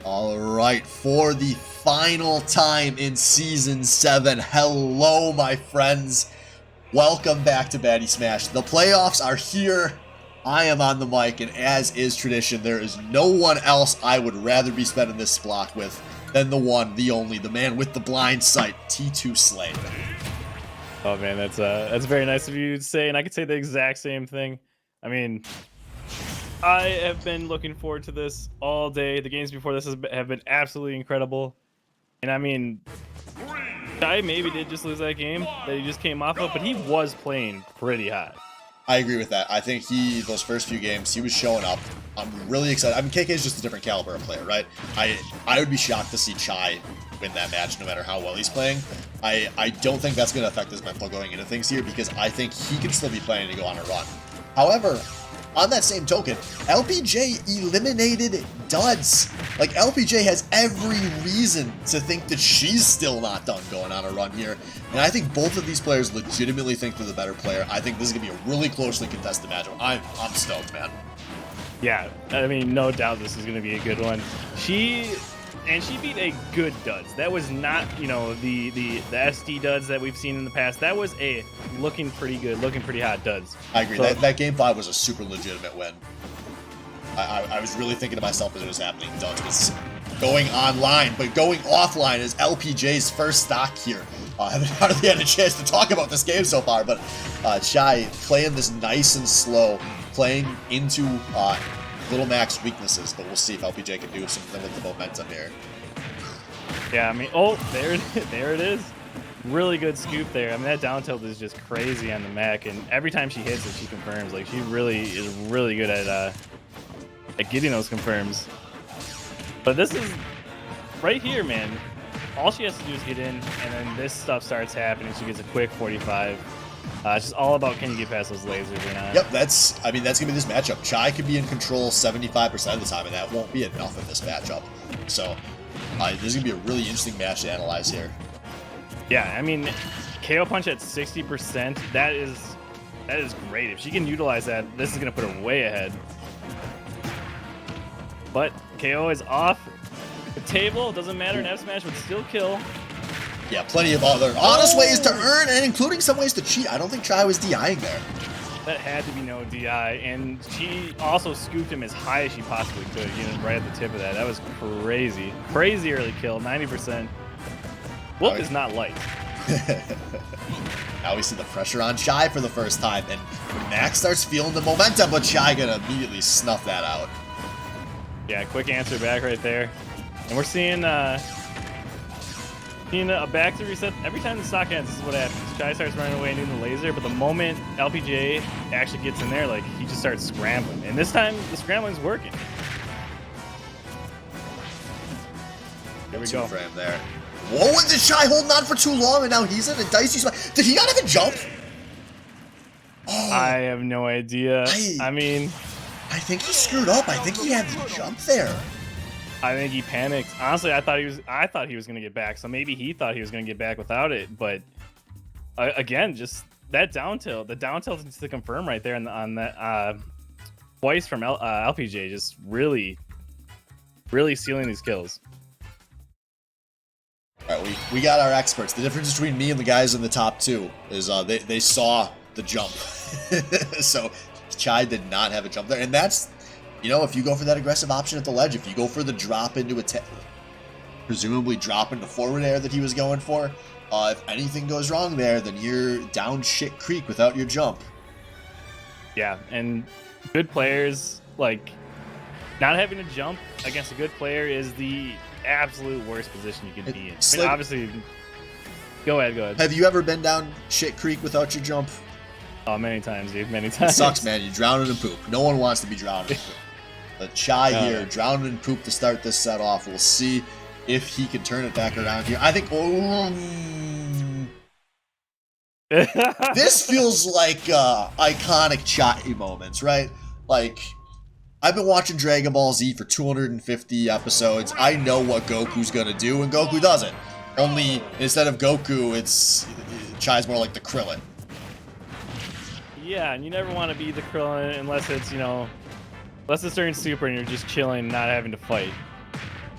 All right, for the final time in Season 7, hello, my friends. Welcome back to Baddy Smash. The playoffs are here. I am on the mic, and as is tradition, there is no one else I would rather be spending this block with than the one, the only, the man with the blind sight, T2 Slay. Oh man, that's very nice of you to say, and I could say the exact same thing. I mean, I have been looking forward to this all day. The games before this have been absolutely incredible, and I mean, I maybe did just lose that game that he just came off of, but he was playing pretty hot. I agree with that. I think those first few games, he was showing up. I'm really excited. I mean, KK is just a different caliber of player, right? I would be shocked to see Chai win that match no matter how well he's playing. I don't think that's going to affect his mental going into things here because I think he can still be planning to go on a run. However, on that same token, LPJ eliminated Duds. Like, LPJ has every reason to think that she's still not done going on a run here. And I think both of these players legitimately think they're the better player. I think this is going to be a really closely contested matchup. I'm stoked, man. Yeah, I mean, no doubt this is going to be a good one. She beat a good Duds. That was not, you know, the SD Duds that we've seen in the past. That was a looking pretty good, looking pretty hot Duds. I agree. So, that game 5 was a super legitimate win. I was really thinking to myself as it was happening. Duds was going online, but going offline is LPJ's first stock here. I haven't hardly had a chance to talk about this game so far, but Chai playing this nice and slow, playing into Little Mac's weaknesses, but we'll see if LPJ can do something with the momentum here. Yeah, I mean, oh, there it is. Really good scoop there. I mean, that down tilt is just crazy on the Mac, and every time she hits it, she confirms. Like, she really is really good at getting those confirms. But this is right here, man. All she has to do is get in, and then this stuff starts happening. She gets a quick 45. It's just all about can you get past those lasers or not. Yep, that's going to be this matchup. Chai could be in control 75% of the time, and that won't be enough in this matchup. So, this is going to be a really interesting match to analyze here. Yeah, I mean, KO punch at 60%, that is great. If she can utilize that, this is going to put her way ahead. But KO is off the table. Doesn't matter, an F smash would still kill. Yeah, plenty of other honest ways to earn, and including some ways to cheat. I don't think Chai was DIing there. That had to be no DI, and she also scooped him as high as she possibly could, you know, right at the tip of that. That was crazy. Crazy early kill, 90%. Whoop is not light. Now we see the pressure on Chai for the first time, and Max starts feeling the momentum, but Chai gonna immediately snuff that out. Yeah, quick answer back right there. And we're seeing a back to reset. Every time the stock ends, this is what happens. Chai starts running away and doing the laser, but the moment LPJ actually gets in there, like, he just starts scrambling. And this time, the scrambling's working. Here we go. Frame there. Whoa, and did Chai holding on for too long, and now he's in a dicey spot. Did he not have a jump? Oh, I have no idea. I mean, I think he screwed up. I think he had the jump there. I think he panicked. Honestly, I thought he was gonna get back. So maybe he thought he was gonna get back without it. But again, just that down tilt. The down tilt is to confirm right there on that twice from LPJ, just really sealing these kills. All right, we got our experts. The difference between me and the guys in the top two is they saw the jump. So Chai did not have a jump there, and that's, you know, if you go for that aggressive option at the ledge, if you go for the drop into presumably drop into forward air that he was going for, if anything goes wrong there, then you're down shit creek without your jump. Yeah, and good players, like, not having a jump against a good player is the absolute worst position you can be in. I mean, obviously, go ahead. Have you ever been down shit creek without your jump? Oh, many times, dude, many times. It sucks, man. You're drowning in poop. No one wants to be drowning in poop. But Chai here, drowning in poop to start this set off. We'll see if he can turn it back around here. I think... this feels like iconic Chai moments, right? Like, I've been watching Dragon Ball Z for 250 episodes. I know what Goku's gonna do, and Goku doesn't. Only, instead of Goku, Chai's more like the Krillin. Yeah, and you never want to be the Krillin unless it's, you know, unless it's during Super and you're just chilling, not having to fight.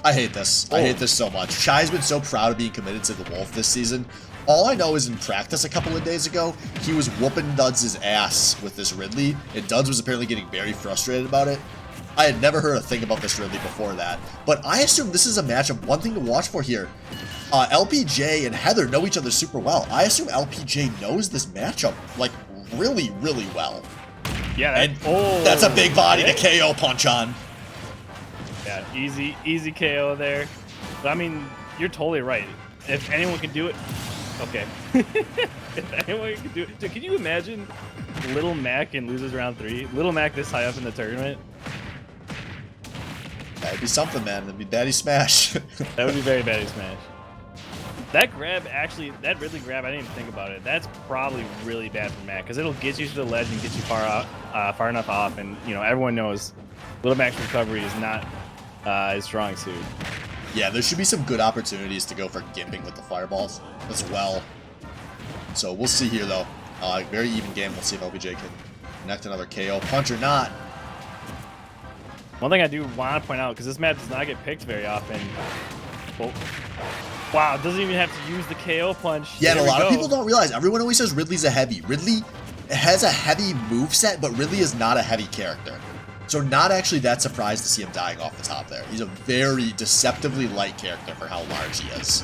I hate this. I hate this so much. Chai's been so proud of being committed to the Wolf this season. All I know is in practice a couple of days ago, he was whooping Duds' ass with this Ridley, and Duds was apparently getting very frustrated about it. I had never heard a thing about this Ridley before that, but I assume this is a matchup. One thing to watch for here, LPJ and Heather know each other super well. I assume LPJ knows this matchup, like, really, really well. Yeah, that's a big body to KO punch on. Yeah, easy KO there. But I mean, you're totally right. If anyone can do it, okay. If anyone can do it, dude, can you imagine Little Mac and loses round 3? Little Mac this high up in the tournament. That'd be something, man. That'd be Baddy smash. That would be very Baddy smash. That grab, actually, that Ridley grab, I didn't even think about it. That's probably really bad for Mac because it'll get you to the ledge and get you far enough off, and you know everyone knows Little Mac's recovery is not his strong suit. Yeah, there should be some good opportunities to go for gimping with the fireballs as well. So we'll see here, though. Very even game. We'll see if LPJ can connect another KO punch or not. One thing I do want to point out, because this map does not get picked very often. Oh. Wow, doesn't even have to use the KO punch. Yeah, and a lot of people don't realize. Everyone always says Ridley's a heavy. Ridley has a heavy moveset, but Ridley is not a heavy character. So not actually that surprised to see him dying off the top there. He's a very deceptively light character for how large he is.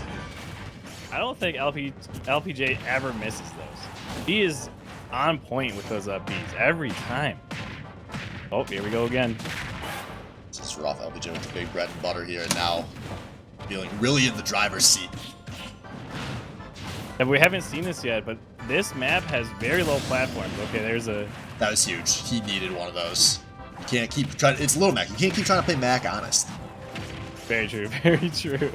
I don't think LPJ ever misses those. He is on point with those beats every time. Oh, here we go again. This is rough. LPJ with the big bread and butter here, and now feeling really in the driver's seat. And we haven't seen this yet, but this map has very low platforms. Okay, there's a... That was huge. He needed one of those. You can't keep trying. It's Little Mac. You can't keep trying to play Mac honest. Very true. Very true.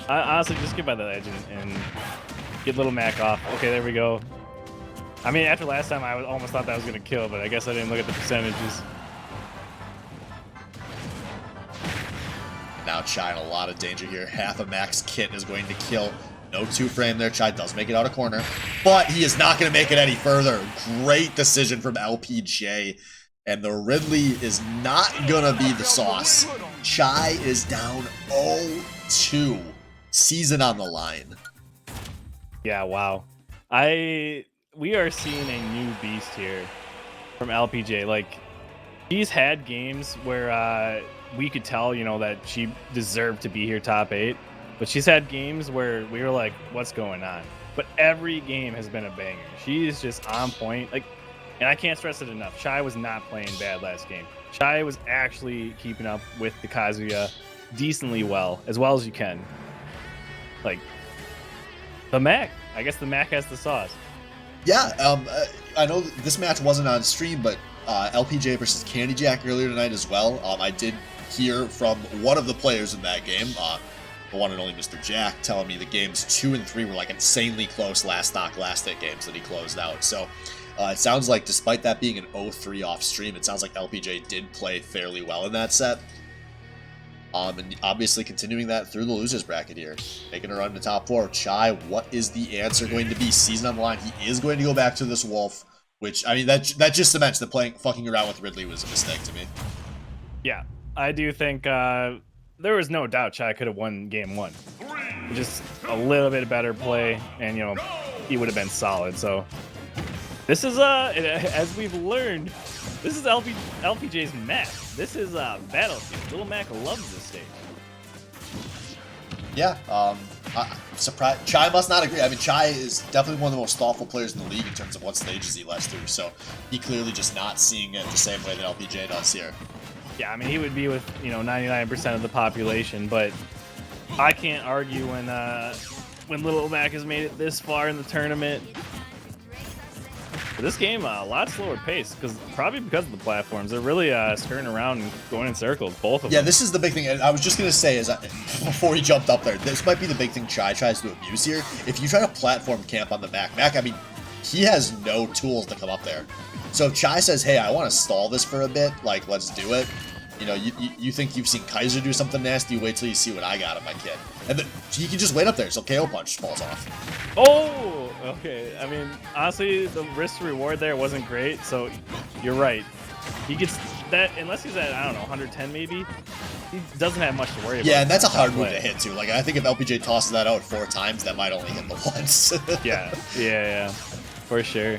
I honestly just get by the ledge and get Little Mac off. Okay, there we go. I mean, after last time, I almost thought that was going to kill, but I guess I didn't look at the percentages. Now Chai in a lot of danger here. Half of Mac's kit is going to kill. No two-frame there. Chai does make it out of corner, but he is not going to make it any further. Great decision from LPJ. And the Ridley is not going to be the sauce. Chai is down 0-2. Season on the line. Yeah, wow. We are seeing a new beast here from LPJ. Like, she's had games where we could tell, you know, that she deserved to be here top 8. But she's had games where we were like, what's going on? But every game has been a banger. She is just on point. Like, and I can't stress it enough. Chai was not playing bad last game. Chai was actually keeping up with the Kazuya decently well as you can. Like, the Mac. I guess the Mac has the sauce. Yeah, I know this match wasn't on stream, but LPJ versus Candy Jack earlier tonight as well. I did hear from one of the players in that game, the one and only Mr. Jack, telling me the games 2 and 3 were like insanely close last hit games that he closed out. So it sounds like despite that being an 0-3 off stream, it sounds like LPJ did play fairly well in that set. And obviously continuing that through the losers bracket here, making a run to top 4. Chai, what is the answer going to be? Season on the line. He is going to go back to this Wolf, which, I mean, that just cements that fucking around with Ridley was a mistake to me. Yeah, I do think there was no doubt Chai could have won game 1. Just a little bit better play, and, you know, he would have been solid. So this is, as we've learned, this is LPJ's map. This is Battlefield. Little Mac loves this stage. Yeah, I'm surprised. Chai must not agree. I mean, Chai is definitely one of the most thoughtful players in the league in terms of what stages he lets through. So he clearly just not seeing it the same way that LPJ does here. Yeah, I mean, he would be with, you know, 99% of the population, but I can't argue when Little Mac has made it this far in the tournament. But this game, a lot slower pace, probably because of the platforms. They're really skirting around and going in circles, both of them. Yeah, this is the big thing. And I was just going to say, before he jumped up there, this might be the big thing Chai tries to abuse here. If you try to platform camp on the Mac, I mean, he has no tools to come up there. So if Chai says, hey, I want to stall this for a bit, like, let's do it. You know, you think you've seen Kaiser do something nasty, wait till you see what I got on my kid. And then he can just wait up there, so KO punch falls off. Oh, okay. I mean, honestly, the risk to reward there wasn't great, so you're right. He gets that, unless he's at, I don't know, 110 maybe, he doesn't have much to worry about. Yeah, and that's a hard move to hit too. Like I think if LPJ tosses that out 4 times, that might only hit the once. yeah, for sure.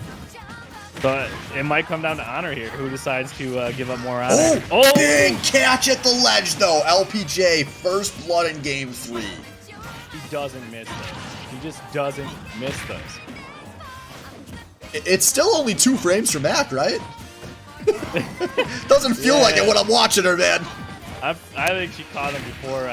But it might come down to honor here. Who decides to give up more honor? Oh, big catch at the ledge though. LPJ first blood in game 3. He doesn't miss those. He just doesn't miss those. It's still only 2 frames for Mac, right? Doesn't feel like it when I'm watching her, man. I think she caught him before.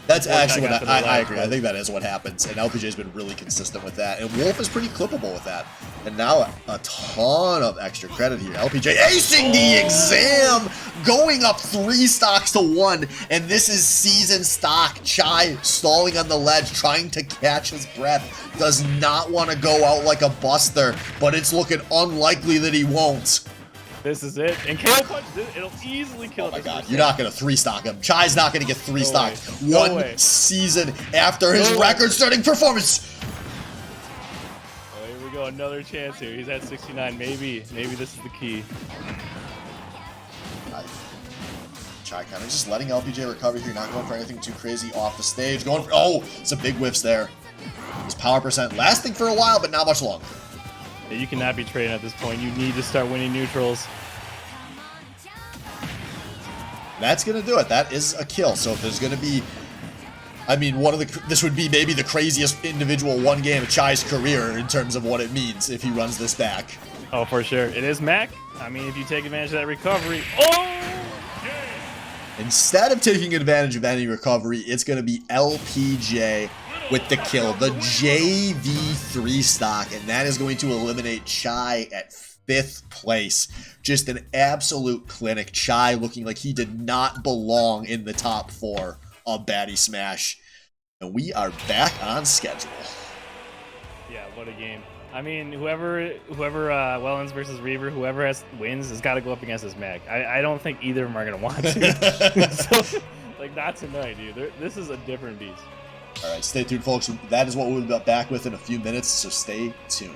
That's actually what I agree. I think that is what happens, and LPJ's been really consistent with that, and Wolf is pretty clippable with that. And now a ton of extra credit here. LPJ acing the exam, going up 3 stocks to 1, and this is season stock. Chai stalling on the ledge, trying to catch his breath. Does not want to go out like a buster, but it's looking unlikely that he won't. This is it. And KO punch, it'll easily kill. Oh my god, you're not going to 3-stock him. Chai's not going to get 3-stocked. No One season after his record-setting performance. Oh, here we go, another chance here. He's at 69. Maybe this is the key. Chai kind of just letting LPJ recover here, not going for anything too crazy off the stage. Going for, oh, some big whiffs there. His power percent lasting for a while, but not much longer. Yeah, you cannot be trading at this point. You need to start winning neutrals. That's going to do it. That is a kill. So if there's going to be, I mean, this would be maybe the craziest individual one game of Chai's career in terms of what it means if he runs this back. Oh, for sure. It is Mac. I mean, if you take advantage of that recovery. Oh! Instead of taking advantage of any recovery, it's going to be LPJ with the kill, the JV3 stock, and that is going to eliminate Chai at 5th place. Just an absolute clinic. Chai looking like he did not belong in the top 4 of Baddy Smash. And we are back on schedule. Yeah, what a game. I mean, whoever Wellens versus Reaver, whoever wins has got to go up against this Mac. I don't think either of them are going to want to. So, like, not tonight, dude. This is a different beast. All right, stay tuned, folks. That is what we'll be back with in a few minutes, so stay tuned.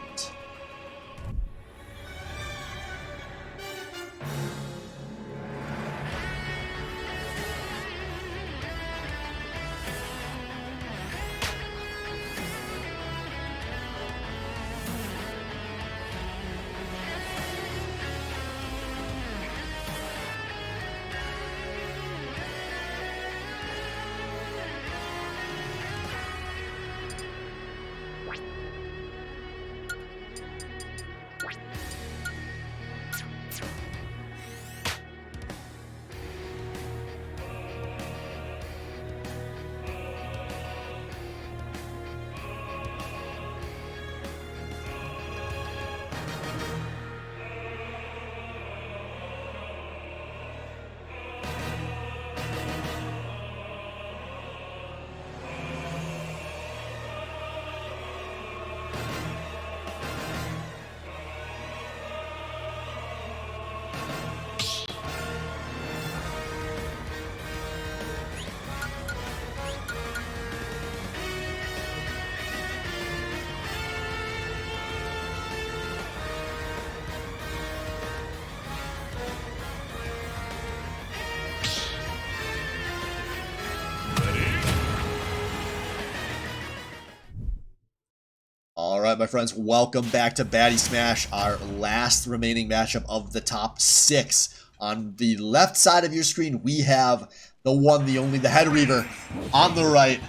Alright, my friends, welcome back to Baddy Smash, our last remaining matchup of the top 6. On the left side of your screen, we have the one, the only, the Head Reaver. On the right,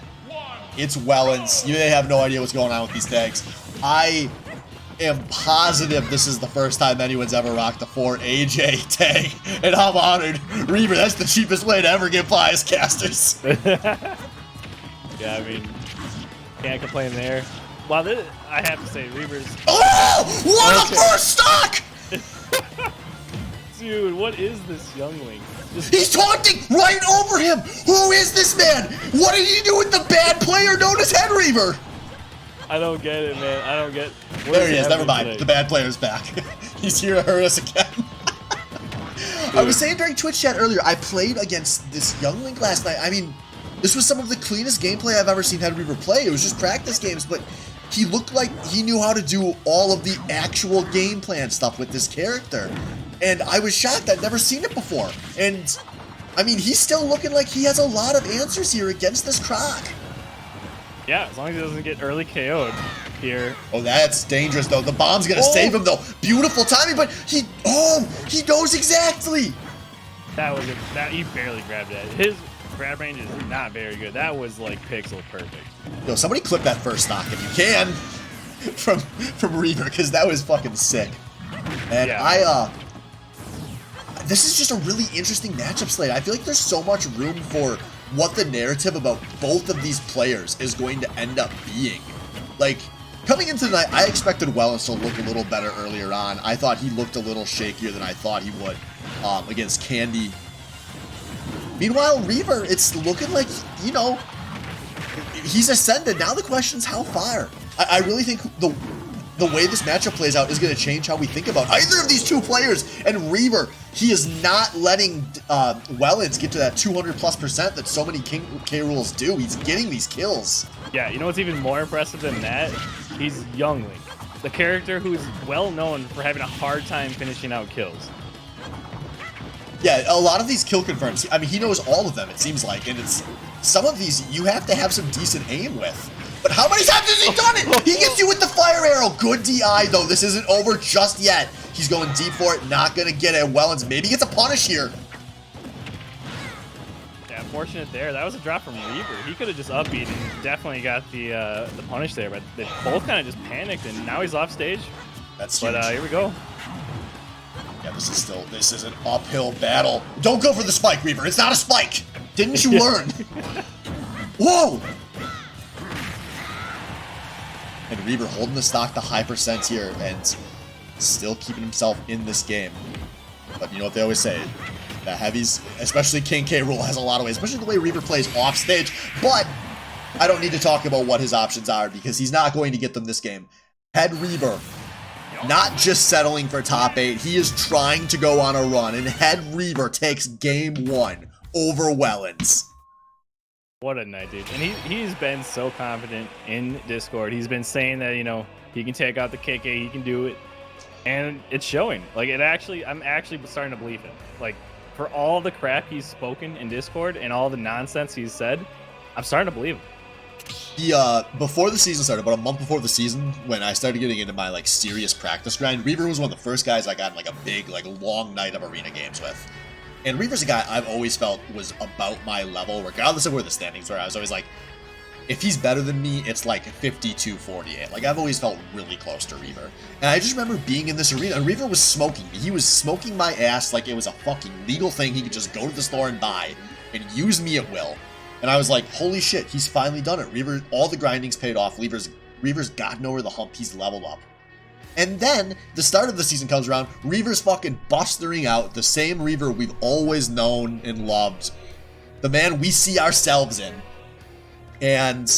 it's Wellens. You may have no idea what's going on with these tags. I am positive this is the first time anyone's ever rocked a 4AJ tag, and I'm honored. Reaver, that's the cheapest way to ever get by as casters. Yeah, I mean, can't complain there. Well, I have to say, Reaver's... Oh! What a first stock! Dude, what is this youngling? He's taunting right over him! Who is this man? What did he do with the bad player known as Head Reaver? I don't get it, man. I don't get... There he is, never mind. Today? The bad player's back. He's here to hurt us again. I was saying during Twitch chat earlier, I played against this youngling last night. I mean, this was some of the cleanest gameplay I've ever seen Head Reaver play. It was just practice games, but he looked like he knew how to do all of the actual game plan stuff with this character. And I was shocked. I'd never seen it before. And I mean, he's still looking like he has a lot of answers here against this Croc. Yeah, as long as he doesn't get early KO'd here. Oh, that's dangerous, though. The bomb's going to save him, though. Beautiful timing, but he knows exactly. That was he barely grabbed it. His grab range is not very good. That was like pixel perfect. Yo, somebody clip that first stock if you can from Reaver, because that was fucking sick. And yeah. This is just a really interesting matchup slate. I feel like there's so much room for what the narrative about both of these players is going to end up being. Like, coming into the night, I expected Wellens to look a little better earlier on. I thought he looked a little shakier than I thought he would against Candy. Meanwhile, Reaver, it's looking like, you know, he's ascended. Now the question's how far? I really think the way this matchup plays out is going to change how we think about either of these two players. And Reaver, he is not letting Wellens get to that 200+% that so many K rules do. He's getting these kills. Yeah, you know what's even more impressive than that? He's Youngling, the character who's well known for having a hard time finishing out kills. Yeah, a lot of these kill confirms, I mean, he knows all of them, it seems like, and it's some of these you have to have some decent aim with. But how many times has he done it? He gets you with the fire arrow. Good DI, though. This isn't over just yet. He's going deep for it, not going to get it. Wellens maybe gets a punish here. Yeah, fortunate there. That was a drop from Reaver. He could have just upbeat and definitely got the punish there, but they both kind of just panicked, and now he's off stage. That's huge. But here we go. Yeah, this is an uphill battle. Don't go for the spike, Reaver. It's not a spike. Didn't you learn? Whoa! And Reaver holding the stock to high percent here and still keeping himself in this game. But you know what they always say, the heavies, especially King K. Rool, has a lot of ways, especially the way Reaver plays off stage. But I don't need to talk about what his options are because he's not going to get them this game. Head Reaver, not just settling for top 8, he is trying to go on a run, and Head Reaver takes game 1 over Wellens. What a night, dude. And he's been so confident in Discord. He's been saying that, you know, he can take out the KK, he can do it. And it's showing. Like, I'm actually starting to believe him. Like, for all the crap he's spoken in Discord and all the nonsense he's said, I'm starting to believe him. Before the season started, about a month before the season, when I started getting into my, like, serious practice grind, Reaver was one of the first guys I got in, like, a big, like, long night of arena games with. And Reaver's a guy I've always felt was about my level, regardless of where the standings were. I was always like, if he's better than me, it's like 52-48. Like, I've always felt really close to Reaver. And I just remember being in this arena, and Reaver was smoking me. He was smoking my ass like it was a fucking legal thing he could just go to the store and buy and use me at will. And I was like, holy shit, he's finally done it. Reaver, all the grinding's paid off. Reaver's gotten over the hump. He's leveled up. And then, the start of the season comes around, Reaver's fucking bustering out, the same Reaver we've always known and loved. The man we see ourselves in. And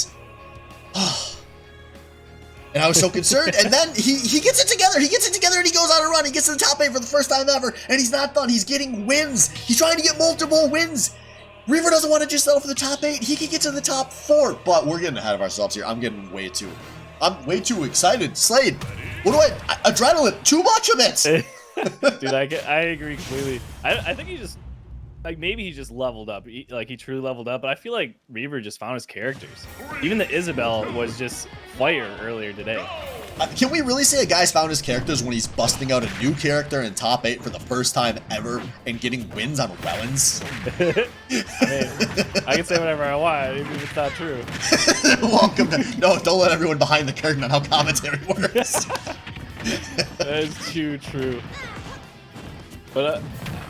I was so concerned, and then he gets it together, and he goes on a run, he gets to the top 8 for the first time ever, and he's not done, he's getting wins, he's trying to get multiple wins. Reaver doesn't want to just settle for the top 8, he can get to the top 4, but we're getting ahead of ourselves here. I'm way too excited. Slade, what do adrenaline, too much of it! Dude, I agree completely. I think he just, like, maybe he just leveled up. He truly leveled up, but I feel like Reaver just found his characters. Even the Isabel was just fire earlier today. Can we really say a guy's found his characters when he's busting out a new character in top 8 for the first time ever and getting wins on Wellens? I mean, I can say whatever I want, even if it's not true. Welcome to... No, don't let everyone behind the curtain on how commentary works. That is too true. But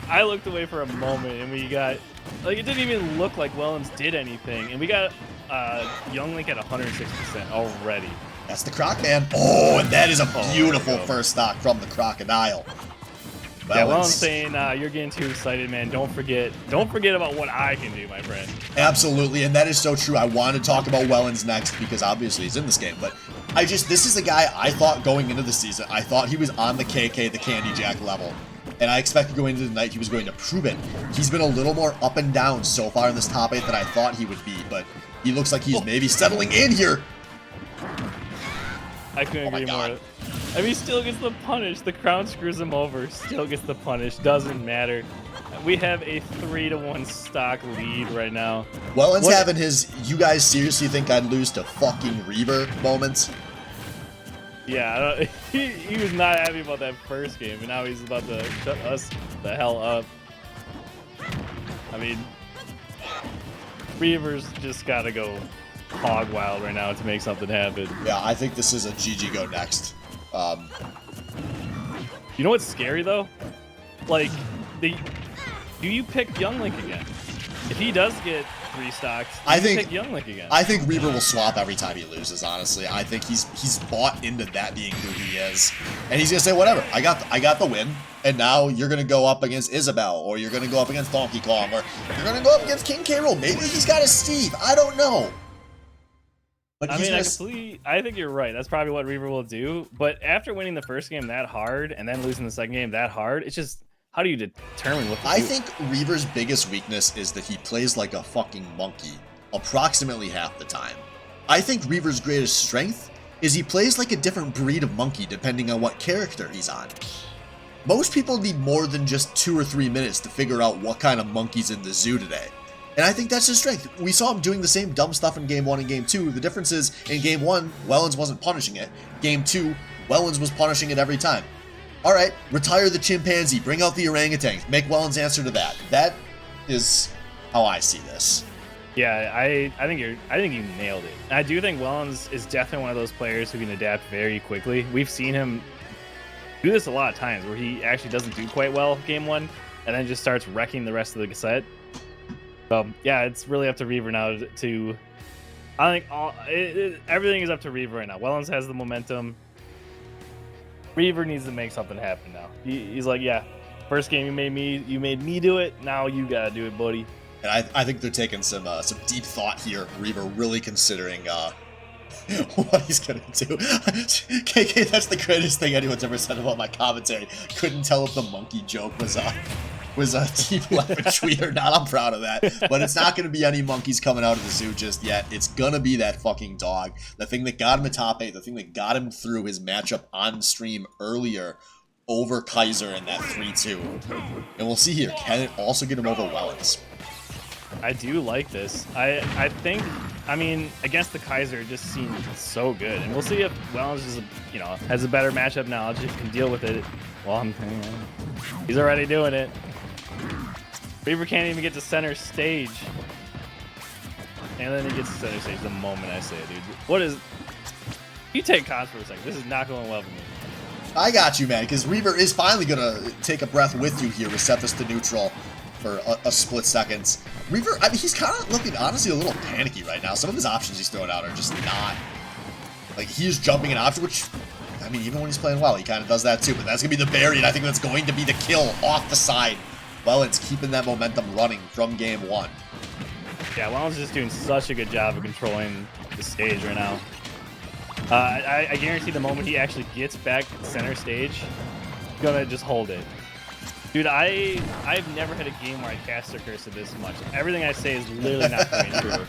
I looked away for a moment, and we got... Like, it didn't even look like Wellens did anything, and we got Younglink at 106% already. That's the Croc, man. Oh, and that is a beautiful first stock from the Crocodile. Wellens. Yeah, well, I'm saying you're getting too excited, man. Don't forget about what I can do, my friend. Absolutely, and that is so true. I want to talk about Wellens next because obviously he's in this game, but this is a guy I thought going into the season, I thought he was on the KK, the Candy Jack level. And I expected going into the night he was going to prove it. He's been a little more up and down so far in this top 8 than I thought he would be, but he looks like he's maybe settling in here. I couldn't agree more. I mean, still gets the punish. The crown screws him over. Still gets the punish. Doesn't matter. We have a 3-1 stock lead right now. Welland's having his, you guys seriously think I'd lose to fucking Reaver moments? Yeah, he was not happy about that first game, and now he's about to shut us the hell up. I mean, Reaver's just got to go hog wild right now to make something happen. Yeah, I think this is a GG go next. You know what's scary though? Like, do you pick Young Link again? If he does get 3 stocks, do you pick Young Link again? I think Reaver will swap every time he loses, honestly. I think he's bought into that being who he is. And he's gonna say, whatever, I got the win, and now you're gonna go up against Isabelle, or you're gonna go up against Donkey Kong, or you're gonna go up against King K. Rool. Maybe he's got a Steve. I don't know. But I mean, I think you're right. That's probably what Reaver will do. But after winning the first game that hard and then losing the second game that hard, it's just, how do you determine what to do? I think Reaver's biggest weakness is that he plays like a fucking monkey approximately half the time. I think Reaver's greatest strength is he plays like a different breed of monkey depending on what character he's on. Most people need more than just 2 or 3 minutes to figure out what kind of monkey's in the zoo today. And I think that's his strength. We saw him doing the same dumb stuff in Game 1 and Game 2. The difference is, in Game 1, Wellens wasn't punishing it. Game 2, Wellens was punishing it every time. Alright, retire the chimpanzee, bring out the orangutan, make Wellens answer to that. That is how I see this. Yeah, I think you nailed it. I do think Wellens is definitely one of those players who can adapt very quickly. We've seen him do this a lot of times where he actually doesn't do quite well Game 1 and then just starts wrecking the rest of the set. So yeah, it's really up to Reaver now to. I think everything is up to Reaver right now. Wellens has the momentum. Reaver needs to make something happen now. He's like, yeah, first game you made me do it. Now you gotta do it, buddy. And I think they're taking some deep thought here. Reaver really considering what he's gonna do. KK, that's the greatest thing anyone's ever said about my commentary. Couldn't tell if the monkey joke was a deep left tweet or not. I'm proud of that. But it's not going to be any monkeys coming out of the zoo just yet. It's going to be that fucking dog. The thing that got him a top 8. The thing that got him through his matchup on stream earlier over Kaiser in that 3-2. And we'll see here. Can it also get him over Wellens? I do like this. I think, I mean, against the Kaiser, it just seemed so good. And we'll see if Wellens is, has a better matchup knowledge, can deal with it. Well, he's already doing it. Reaver can't even get to center stage. And then he gets to center stage the moment I say it, dude. What is... You take cons for a second. This is not going well for me. I got you, man, because Reaver is finally going to take a breath with you here, reset this to neutral for a split second. Reaver, I mean, he's kind of looking, honestly, a little panicky right now. Some of his options he's throwing out are just not... Like, he is jumping an option, which... I mean, even when he's playing well, he kind of does that too. But that's going to be the berry, and I think that's going to be the kill off the side. Wellens keeping that momentum running from Game 1. Yeah, Wellens is just doing such a good job of controlling the stage right now. I guarantee the moment he actually gets back to center stage, he's gonna just hold it. Dude, I've never had a game where I cast a cursor this much. Everything I say is literally not coming true.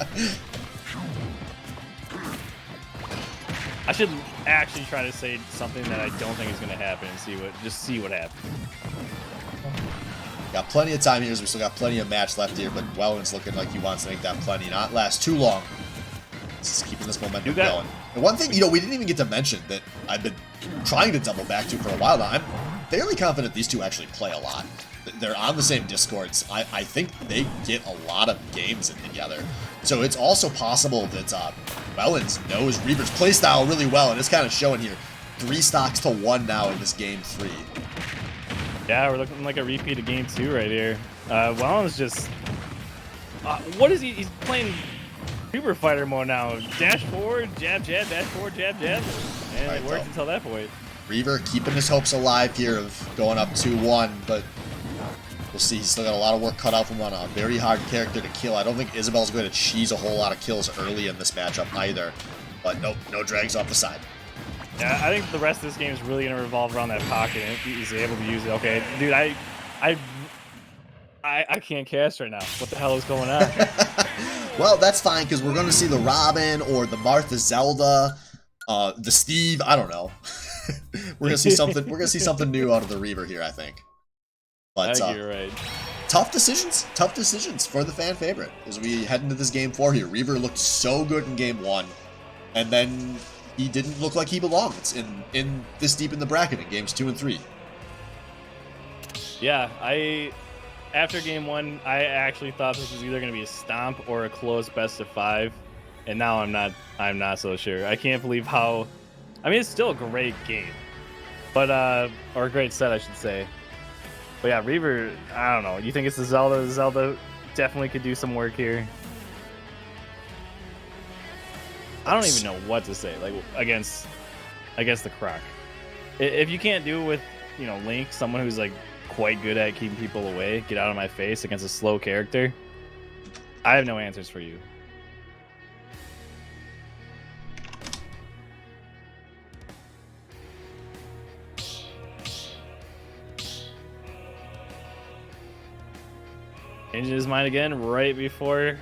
I should actually try to say something that I don't think is gonna happen and see what happens. Got plenty of time here, as we still got plenty of match left here, but Wellens looking like he wants to make that plenty not last too long. Just keeping this momentum going. And one thing, we didn't even get to mention that I've been trying to double back to for a while now. I'm fairly confident these two actually play a lot. They're on the same Discords. I think they get a lot of games in together. So it's also possible that Wellens knows Reaver's playstyle really well, and it's kind of showing here. 3 stocks to 1 now in this Game 3. Yeah, we're looking like a repeat of Game 2 right here. Wellens just... what is he? He's playing Super Fighter mode now. Dash forward, jab, jab, dash forward, jab, jab. And it worked until that point. Reaver keeping his hopes alive here of going up 2-1, but we'll see. He's still got a lot of work cut out from him on a very hard character to kill. I don't think Isabelle's going to cheese a whole lot of kills early in this matchup either. But nope, no drags off the side. Yeah, I think the rest of this game is really going to revolve around that pocket, and if he's able to use it. Okay, dude, I can't cast right now. What the hell is going on? Well, that's fine, because we're going to see the Robin or the Martha Zelda, the Steve, I don't know. We're gonna see something. We're gonna see something new out of the Reaver here, I think. But I think you're right. Tough decisions for the fan favorite as we head into this game 4 here. Reaver looked so good in game 1, and then he didn't look like he belonged in this deep in the bracket in games 2 and 3. Yeah, after game 1, I actually thought this was either going to be a stomp or a close best of 5, and now I'm not so sure. I can't believe how. I mean, it's still a great game, but or a great set, I should say. But yeah, Reaver, I don't know. You think it's the Zelda? The Zelda definitely could do some work here. I don't even know what to say. Like against the Croc, if you can't do it with Link, someone who's like quite good at keeping people away, get out of my face against a slow character, I have no answers for you. Changing his mind again right before.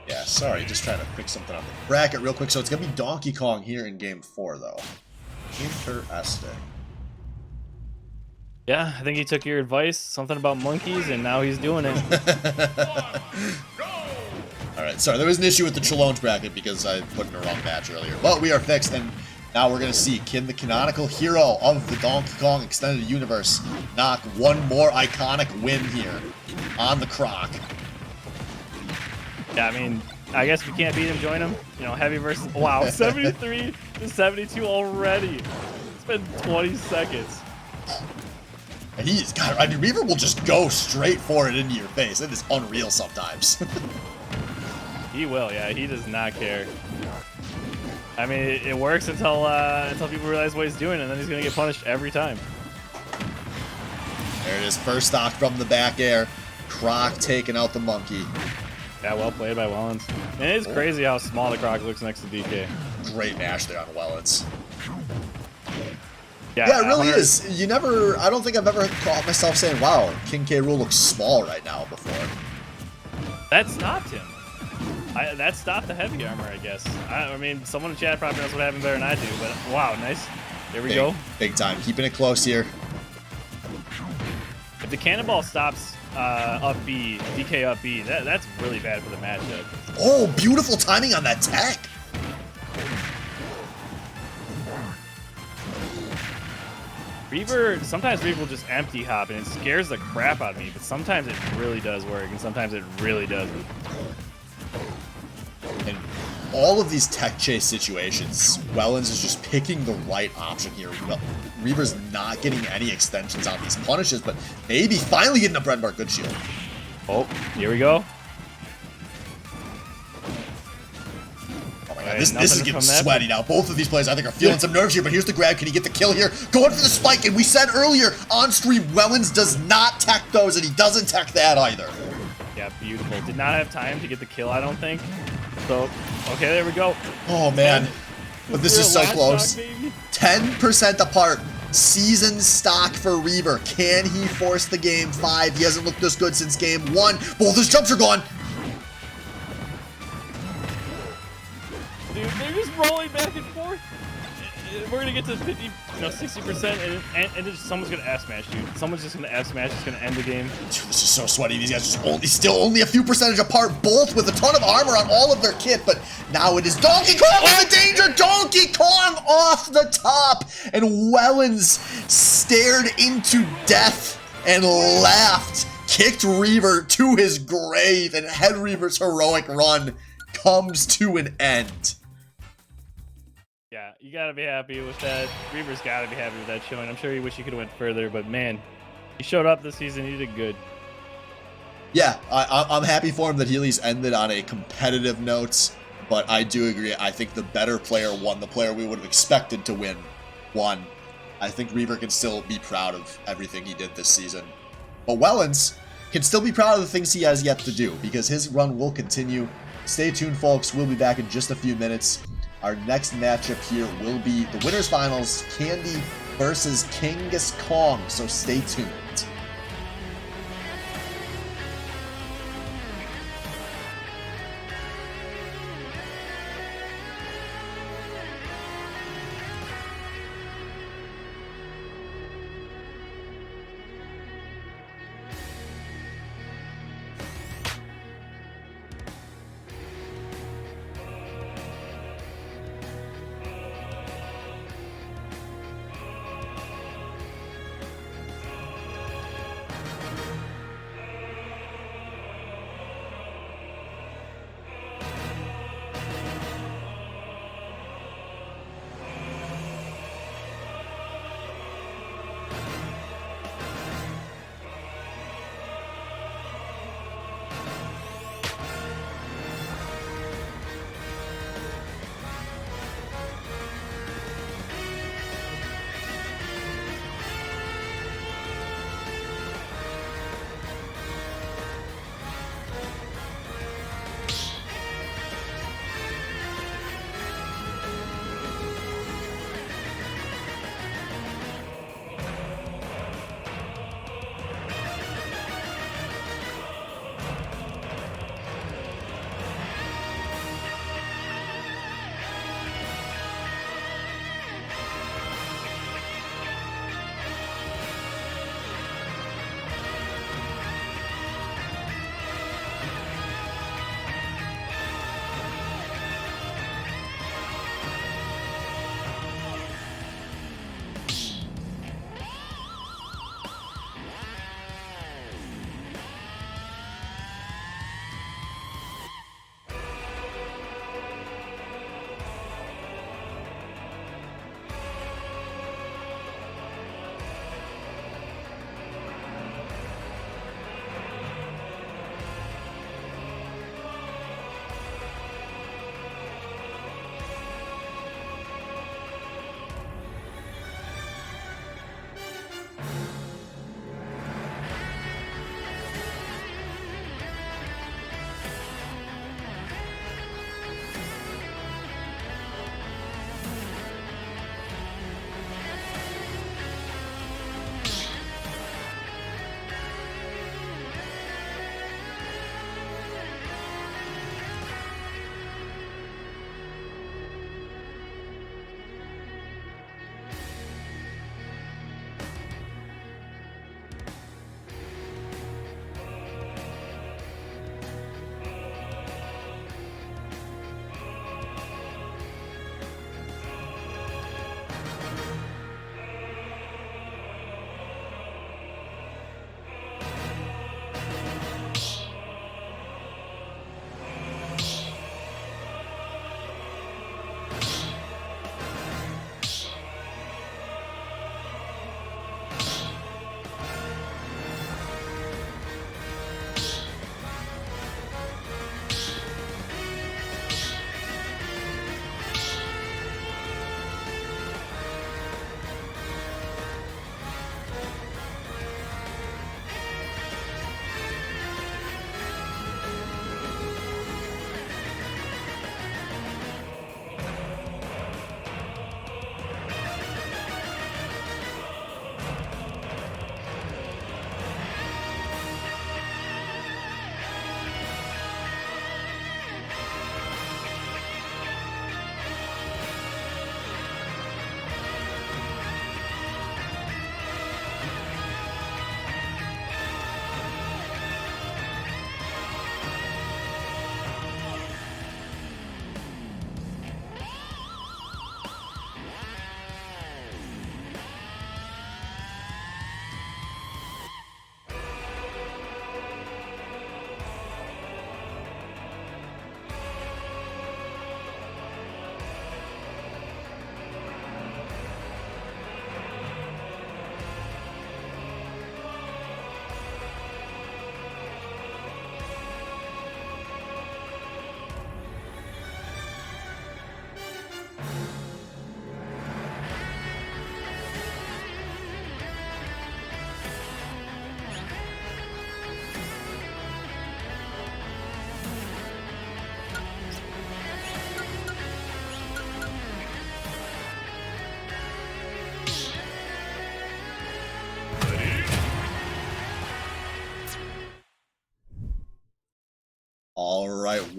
Yeah, sorry, just trying to fix something on the bracket real quick. So it's gonna be Donkey Kong here in game 4, though. Interesting. Yeah, I think he took your advice, something about monkeys, and now he's doing it. All right, sorry, there was an issue with the challenge bracket because I put in the wrong match earlier. But we are fixed, and now we're going to see, can the canonical hero of the Donkey Kong Extended Universe knock one more iconic win here on the Croc? Yeah, I mean, I guess if you can't beat him, join him. Heavy versus... Wow, 73 to 72 already. It's been 20 seconds. And he's got... I mean, Reaver will just go straight for it into your face. It is unreal sometimes. He will, yeah. He does not care. I mean, it works until people realize what he's doing, and then he's going to get punished every time. There it is. First stock from the back air. Croc taking out the monkey. Yeah, well played by Wellens. And it is crazy how small the Croc looks next to DK. Great mash there on Wellens. Yeah, it really is. I don't think I've ever caught myself saying, wow, King K. Rool looks small right now before. That stopped him. That stopped the heavy armor, I guess. I mean, someone in chat probably knows what happened better than I do, but wow, nice. There we go. Big time. Keeping it close here. If the cannonball stops up B, DK up B, that's really bad for the matchup. Oh, beautiful timing on that tech. Sometimes Reaver will just empty hop and it scares the crap out of me, but sometimes it really does work and sometimes it really doesn't. In all of these tech chase situations, Wellens is just picking the right option here. Reaver's not getting any extensions on these punishes, but maybe finally getting a Breadmark good shield. Oh, here we go. Oh my god, this is getting sweaty now. Both of these players, I think, are feeling some nerves here, but here's the grab. Can he get the kill here? Going for the spike, and we said earlier on stream, Wellens does not tech those, and he doesn't tech that either. Yeah, beautiful. Did not have time to get the kill, I don't think. So, okay, there we go. Oh, man. But this is so close. 10% apart. Season stock for Reaver. Can he force the game 5? He hasn't looked this good since game 1. Both his jumps are gone. Dude, they're just rolling back and forth. We're gonna get to 50, 60%, and just someone's gonna F smash, dude. Someone's just gonna F smash. It's gonna end the game. Dude, this is so sweaty. These guys are still only a few percentage apart, both with a ton of armor on all of their kit. But now it is Donkey Kong in the danger. Donkey Kong off the top, and Wellens stared into death and laughed, kicked Reaver to his grave, and Head Reaver's heroic run comes to an end. Yeah, you gotta be happy with that. Reaver's gotta be happy with that showing. I'm sure he wish he could have went further, but man, he showed up this season. He did good. Yeah, I'm happy for him that he at least ended on a competitive note, but I do agree. I think the better player won. The player we would have expected to win won. I think Reaver can still be proud of everything he did this season. But Wellens can still be proud of the things he has yet to do, because his run will continue. Stay tuned, folks. We'll be back in just a few minutes. Our next matchup here will be the winners finals, Candy versus Kingus Kong, so stay tuned.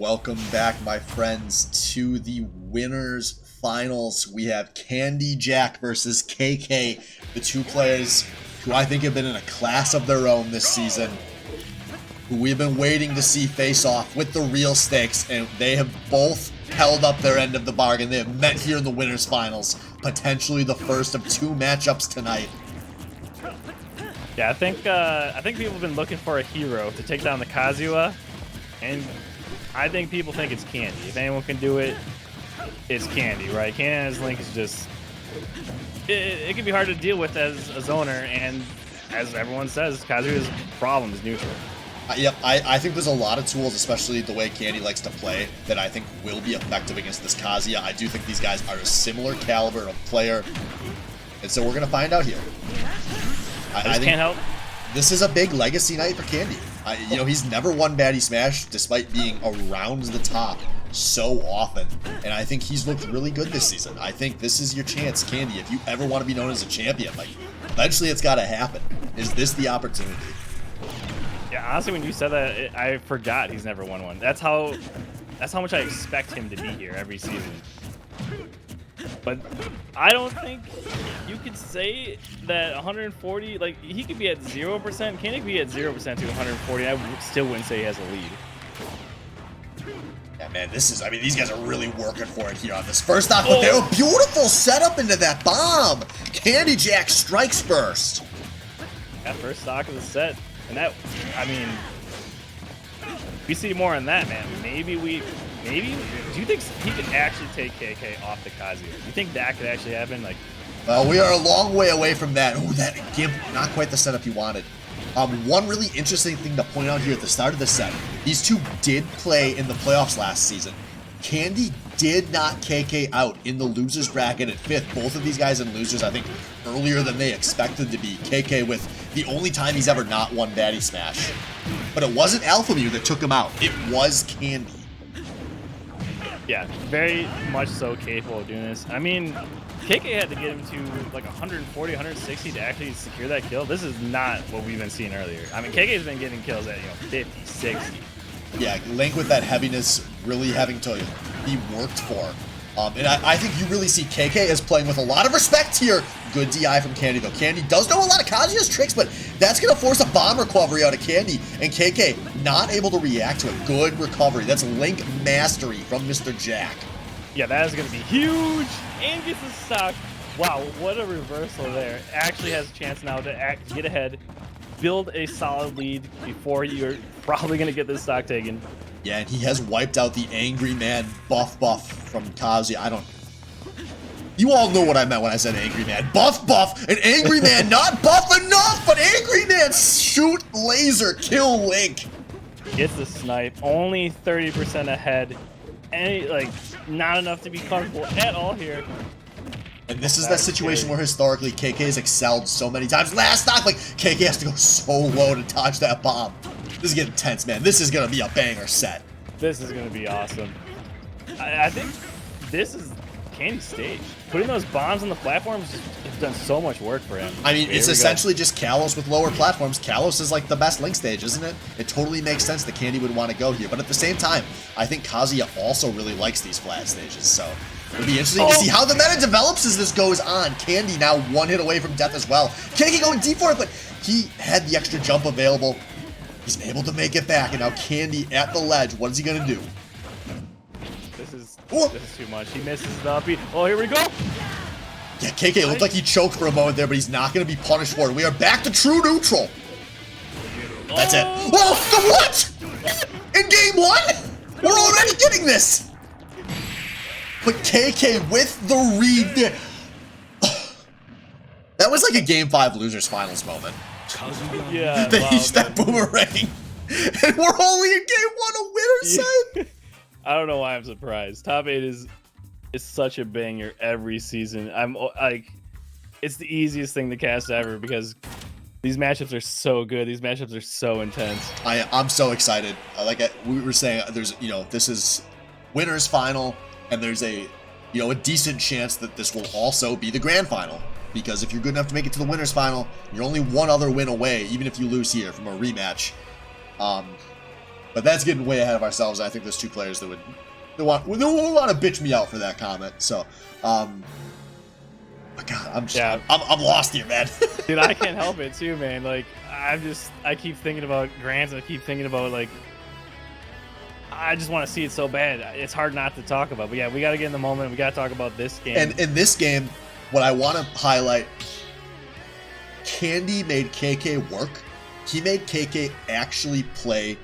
Welcome back, my friends, to the winners finals. We have Candy Jack versus KK, the two players who I think have been in a class of their own this season, who we've been waiting to see face off with the real stakes, and they have both held up their end of the bargain. They have met here in the winners finals, potentially the first of two matchups tonight. Yeah, I think people have been looking for a hero to take down the Kazuya, and I think people think it's Candy. If anyone can do it, it's Candy, right? Candy and his Link is just... It can be hard to deal with as a zoner, and as everyone says, Kazuya's problem is neutral. Yep, I think there's a lot of tools, especially the way Candy likes to play, that I think will be effective against this Kazuya. I do think these guys are a similar caliber of player, and so we're going to find out here. I think can't help. This is a big legacy night for Candy. You know, he's never won Baddy Smash despite being around the top so often, and I think he's looked really good this season. I think this is your chance, Candy. If you ever want to be known as a champion, like, eventually it's got to happen. Is this the opportunity? Yeah, honestly, when you said that, I forgot he's never won one. That's how much I expect him to be here every season. But I don't think you could say that 140, like, he could be at 0%. Candy could be at 0% to 140. I still wouldn't say he has a lead. Yeah, man, I mean, these guys are really working for it here on this first off, but they're a beautiful setup into that bomb. Candy Jack strikes first. That first stock of the set. And that, I mean, we see more on that, man. Maybe, do you think he could actually take KK off the Kazuya? Do you think that could actually happen? Like, we are a long way away from that. Oh, that Gimp, not quite the setup you wanted. One really interesting thing to point out here at the start of the set, these two did play in the playoffs last season. Candy did not KK out in the losers bracket at 5th. Both of these guys in losers, I think, earlier than they expected to be. KK with the only time he's ever not won Baddy Smash. But it wasn't Alpha Mew that took him out. It was Candy. Yeah, very much so capable of doing this. I mean, KK had to get him to like 140, 160 to actually secure that kill. This is not what we've been seeing earlier. I mean, KK's been getting kills at, 50, 60. Yeah, Link with that heaviness really having to be worked for. And I think you really see KK as playing with a lot of respect here. Good DI from Candy, though. Candy does know a lot of Kazuya's tricks, but that's going to force a bomb recovery out of Candy. And KK not able to react to it. Good recovery. That's Link mastery from Mr. Jack. Yeah, that is going to be huge. And gets the stock. Wow, what a reversal there. Actually has a chance now to get ahead, build a solid lead before you're probably going to get this stock taken. Yeah, and he has wiped out the Angry Man buff from Kazuya. You all know what I meant when I said Angry Man. Buff, an Angry Man not buff enough, but Angry Man shoot laser, kill Link. Gets the snipe, only 30% ahead. And, like, not enough to be comfortable at all here. And this is that situation where historically KK has excelled so many times. Last stock, like, KK has to go so low to dodge that bomb. This is getting tense, man. This is going to be a banger set. This is going to be awesome. I think this is Candy's stage. Putting those bombs on the platforms has done so much work for him. I mean, it's essentially just Kalos with lower platforms. Kalos is like the best Link stage, isn't it? It totally makes sense that Candy would want to go here. But at the same time, I think Kazuya also really likes these flat stages. So it'll be interesting to see how the meta develops as this goes on. Candy now one hit away from death as well. KK going deep for it, but he had the extra jump available. He's been able to make it back, and now Candy at the ledge. What is he going to do? This is too much. He misses the up. Oh, here we go. Yeah, KK looked like he choked for a moment there, but he's not going to be punished for it. We are back to true neutral. That's it. Whoa, the what? In game 1? We're already getting this. But KK with the read. That was like a game 5 losers finals moment. Yeah, they used that boomerang, and we're only in game 1 of winner's side. I don't know why I'm surprised. Top 8 is such a banger every season. I'm like, it's the easiest thing to cast ever because these matchups are so good. These matchups are so intense. I'm so excited. Like we were saying, there's this is winner's final, and there's a decent chance that this will also be the grand final. Because if you're good enough to make it to the winner's final, you're only one other win away, even if you lose here from a rematch. But that's getting way ahead of ourselves. I think there's two players that would want to bitch me out for that comment. So, but God, I'm lost here, man. Dude, I can't help it too, man. Like, I keep thinking about Grants. I keep thinking about, like, I just want to see it so bad. It's hard not to talk about. But yeah, we got to get in the moment. We got to talk about this game. And in this game, what I want to highlight, Candy made KK work. He made KK actually play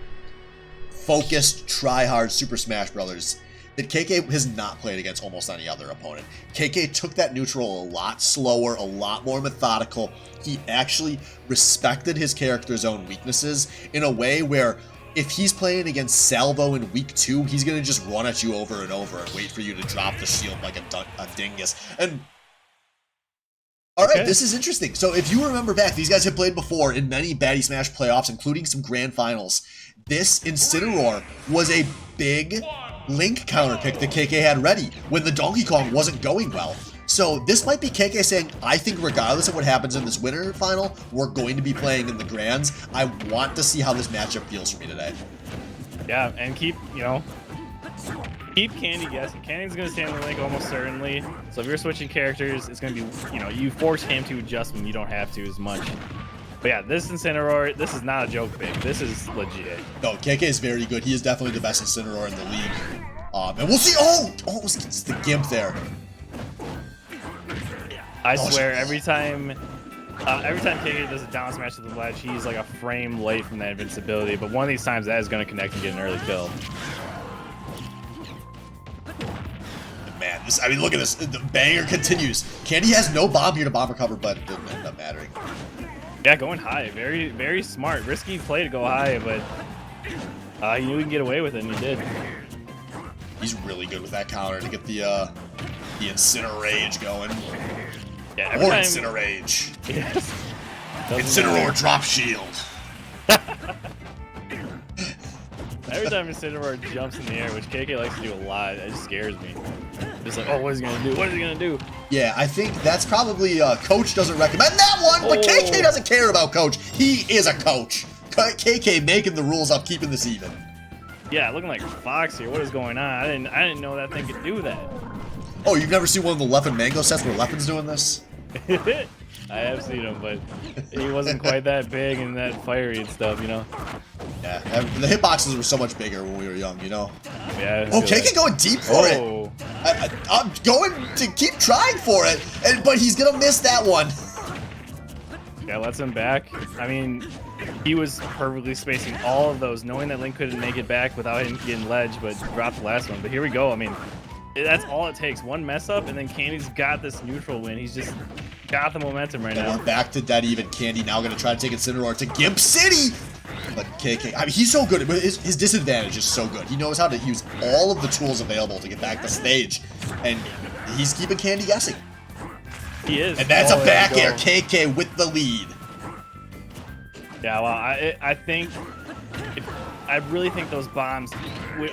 focused, try-hard Super Smash Brothers that KK has not played against almost any other opponent. KK took that neutral a lot slower, a lot more methodical. He actually respected his character's own weaknesses in a way where if he's playing against Salvo in week 2, he's going to just run at you over and over and wait for you to drop the shield like a dingus. And alright, this is interesting. So if you remember back, these guys have played before in many Baddy Smash playoffs, including some grand finals. This Incineroar was a big Link counter pick that KK had ready when the Donkey Kong wasn't going well. So this might be KK saying, I think regardless of what happens in this winter final, we're going to be playing in the grands. I want to see how this matchup feels for me today. Yeah, and keep Candy guessing. Candy's going to stand in the Link almost certainly. So if you're switching characters, it's going to be, you force him to adjust when you don't have to as much. But yeah, this Incineroar, this is not a joke pick. This is legit. No, KK is very good. He is definitely the best Incineroar in the league. And we'll see. Oh, it's the Gimp there. I swear, every time KK does a down smash to the ledge, he's like a frame late from that invincibility. But one of these times, that is going to connect and get an early kill. Man, look at this. The banger continues. Candy has no bomb here to bomb recover, but it didn't end up mattering. Yeah, going high. Very, very smart. Risky play to go high, but he knew he could get away with it, and he did. He's really good with that counter to get the Incinerage going. Yeah, or Incinerage. Yes. Incineroar drop shield. Every time Incineroar jumps in the air, which KK likes to do a lot, it just scares me. Just like, oh, what is he gonna do? What is he gonna do? Yeah, I think that's probably Coach doesn't recommend that one, but KK doesn't care about Coach. He is a coach. KK making the rules up, keeping this even. Yeah, looking like Fox here. What is going on? I didn't know that thing could do that. Oh, you've never seen one of the Leffen Mango sets where Leffen's doing this? I have seen him, but he wasn't quite that big and that fiery and stuff, you know? Yeah, the hitboxes were so much bigger when we were young, you know? Yeah. Oh, KK going deep for it. I'm going to keep trying for it, but he's going to miss that one. Yeah, lets him back. I mean, he was perfectly spacing all of those, knowing that Link couldn't make it back without him getting ledge, but dropped the last one. But here we go. I mean, that's all it takes. One mess up, and then Candy's got this neutral win. He's just got the momentum right now. We're back to dead even. Candy now going to try to take Incineroar to Gimp City. But KK, I mean, he's so good. His disadvantage is so good. He knows how to use all of the tools available to get back to stage. And he's keeping Candy guessing. He is. And that's a back air. KK with the lead. Yeah, well, I really think those bombs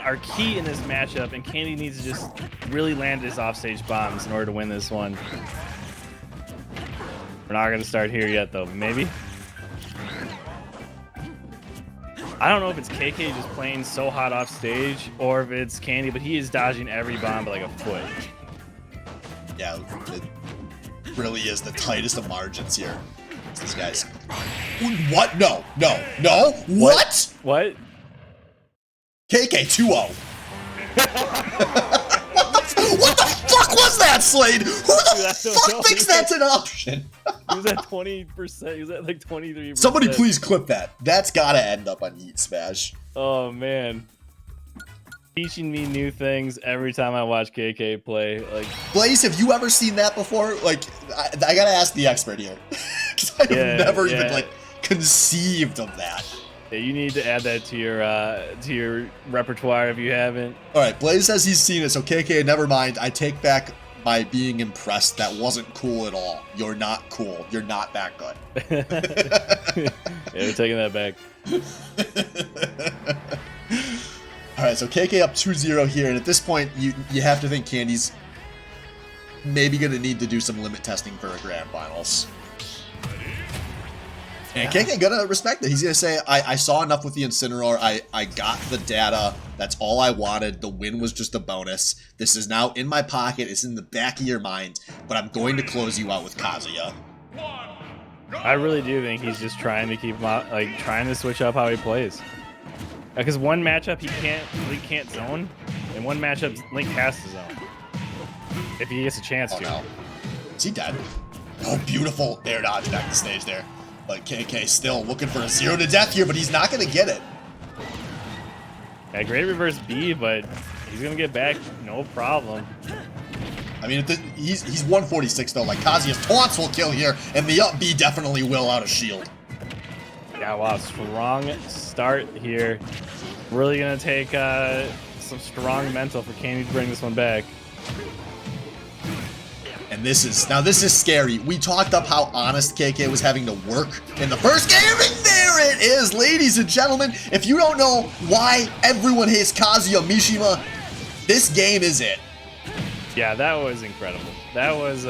are key in this matchup, and Candy needs to just really land his offstage bombs in order to win this one. We're not going to start here yet, though. Maybe. I don't know if it's KK just playing so hot off stage, or if it's Candy, but he is dodging every bomb by like a foot. Yeah, it really is the tightest of margins here. These guys. What? No. What? What? KK 2-0. What the fuck was that, Slade? Who the fuck thinks that's an option? He was at 20%. He was at like 23%. Somebody please clip that. That's gotta end up on Heat Smash. Oh, man. Teaching me new things every time I watch KK play. Like, Blaze, have you ever seen that before? Like, I gotta ask the expert here. Because I've never even, like, conceived of that. Yeah, you need to add that to your repertoire if you haven't. Alright, Blaze says he's seen it, so KK, never mind. I take back my being impressed. That wasn't cool at all. You're not cool. You're not that good. Yeah, we're taking that back. Alright, so KK up 2-0 here, and at this point, you have to think Candy's maybe going to need to do some limit testing for a Grand Finals. And KK gonna respect it. He's gonna say, I saw enough with the Incineroar. I got the data. That's all I wanted. The win was just a bonus. This is now in my pocket. It's in the back of your mind. But I'm going to close you out with Kazuya. I really do think he's just trying to keep him out, like trying to switch up how he plays. Because one matchup Link can't zone, and one matchup Link has to zone if he gets a chance to. No. Is he dead? Oh, beautiful air dodge back to stage there. But KK still looking for a 0 to death here, but he's not going to get it. Yeah, great reverse B, but he's going to get back no problem. I mean, he's 146 though. Like Kazuya's taunts will kill here, and the up B definitely will out of shield. Yeah, wow, strong start here. Really going to take some strong mental for Candy to bring this one back. And this is scary. We talked up how honest KK was having to work in the first game, and there it is, ladies and gentlemen. If you don't know why everyone hates Kazuya Mishima, this game is it. Yeah, that was incredible. That was,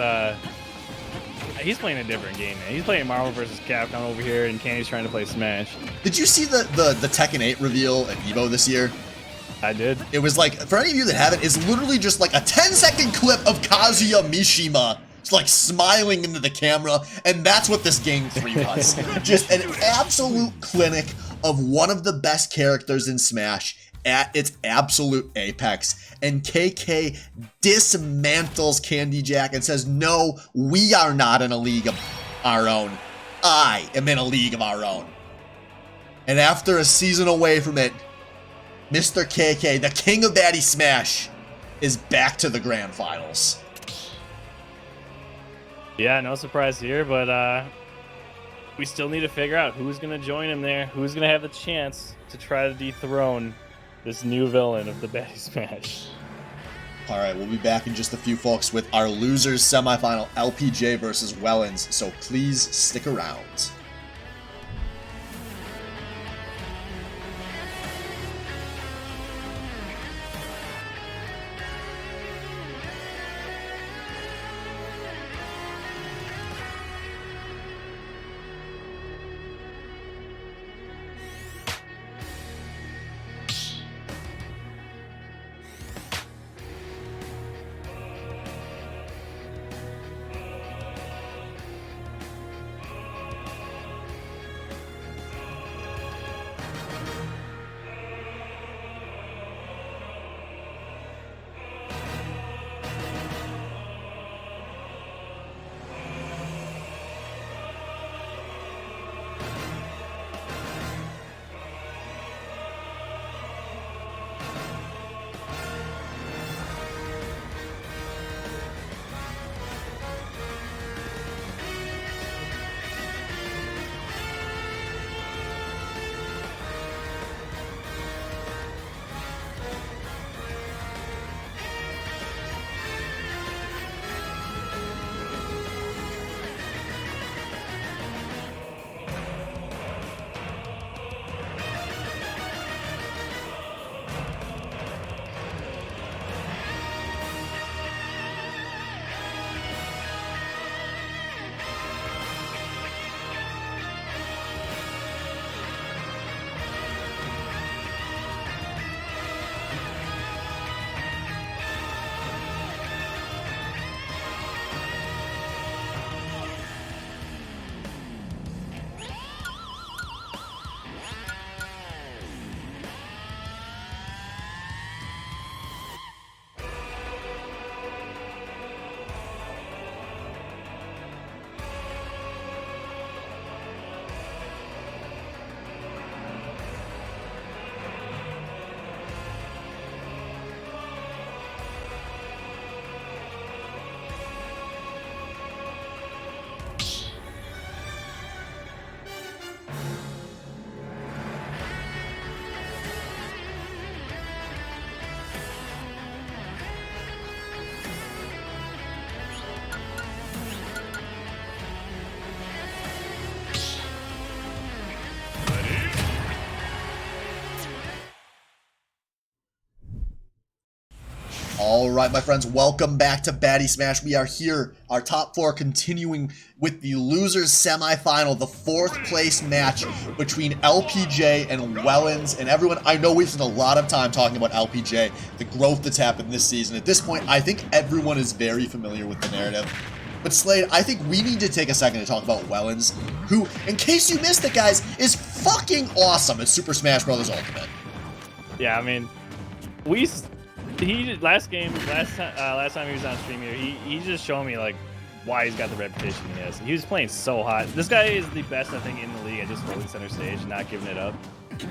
he's playing a different game, man. He's playing Marvel vs. Capcom over here, and Candy's trying to play Smash. Did you see the Tekken 8 reveal at EVO this year? I did. It was like, for any of you that haven't, it's literally just like a 10-second clip of Kazuya Mishima just like smiling into the camera, and that's what this game 3 was. Just an absolute clinic of one of the best characters in Smash at its absolute apex, and KK dismantles Candy Jack and says, no, we are not in a league of our own. I am in a league of our own. And after a season away from it, Mr. KK, the king of Baddy Smash, is back to the grand finals. Yeah, no surprise here, but we still need to figure out who's going to join him there, who's going to have the chance to try to dethrone this new villain of the Baddy Smash. All right, we'll be back in just a few, folks, with our losers semifinal, LPJ versus Wellens, so please stick around. All right, my friends, welcome back to Baddy Smash. We are here, our top 4 continuing with the losers semifinal, the 4th place match between LPJ and Wellens. And everyone, I know we've spent a lot of time talking about LPJ, the growth that's happened this season. At this point, I think everyone is very familiar with the narrative. But Slade, I think we need to take a second to talk about Wellens, who, in case you missed it, guys, is fucking awesome at Super Smash Bros. Ultimate. Yeah, I mean, last time he was on stream here, he just showed me like why he's got the reputation he has. He was playing so hot. This guy is the best, I think, in the league at just holding center stage and not giving it up.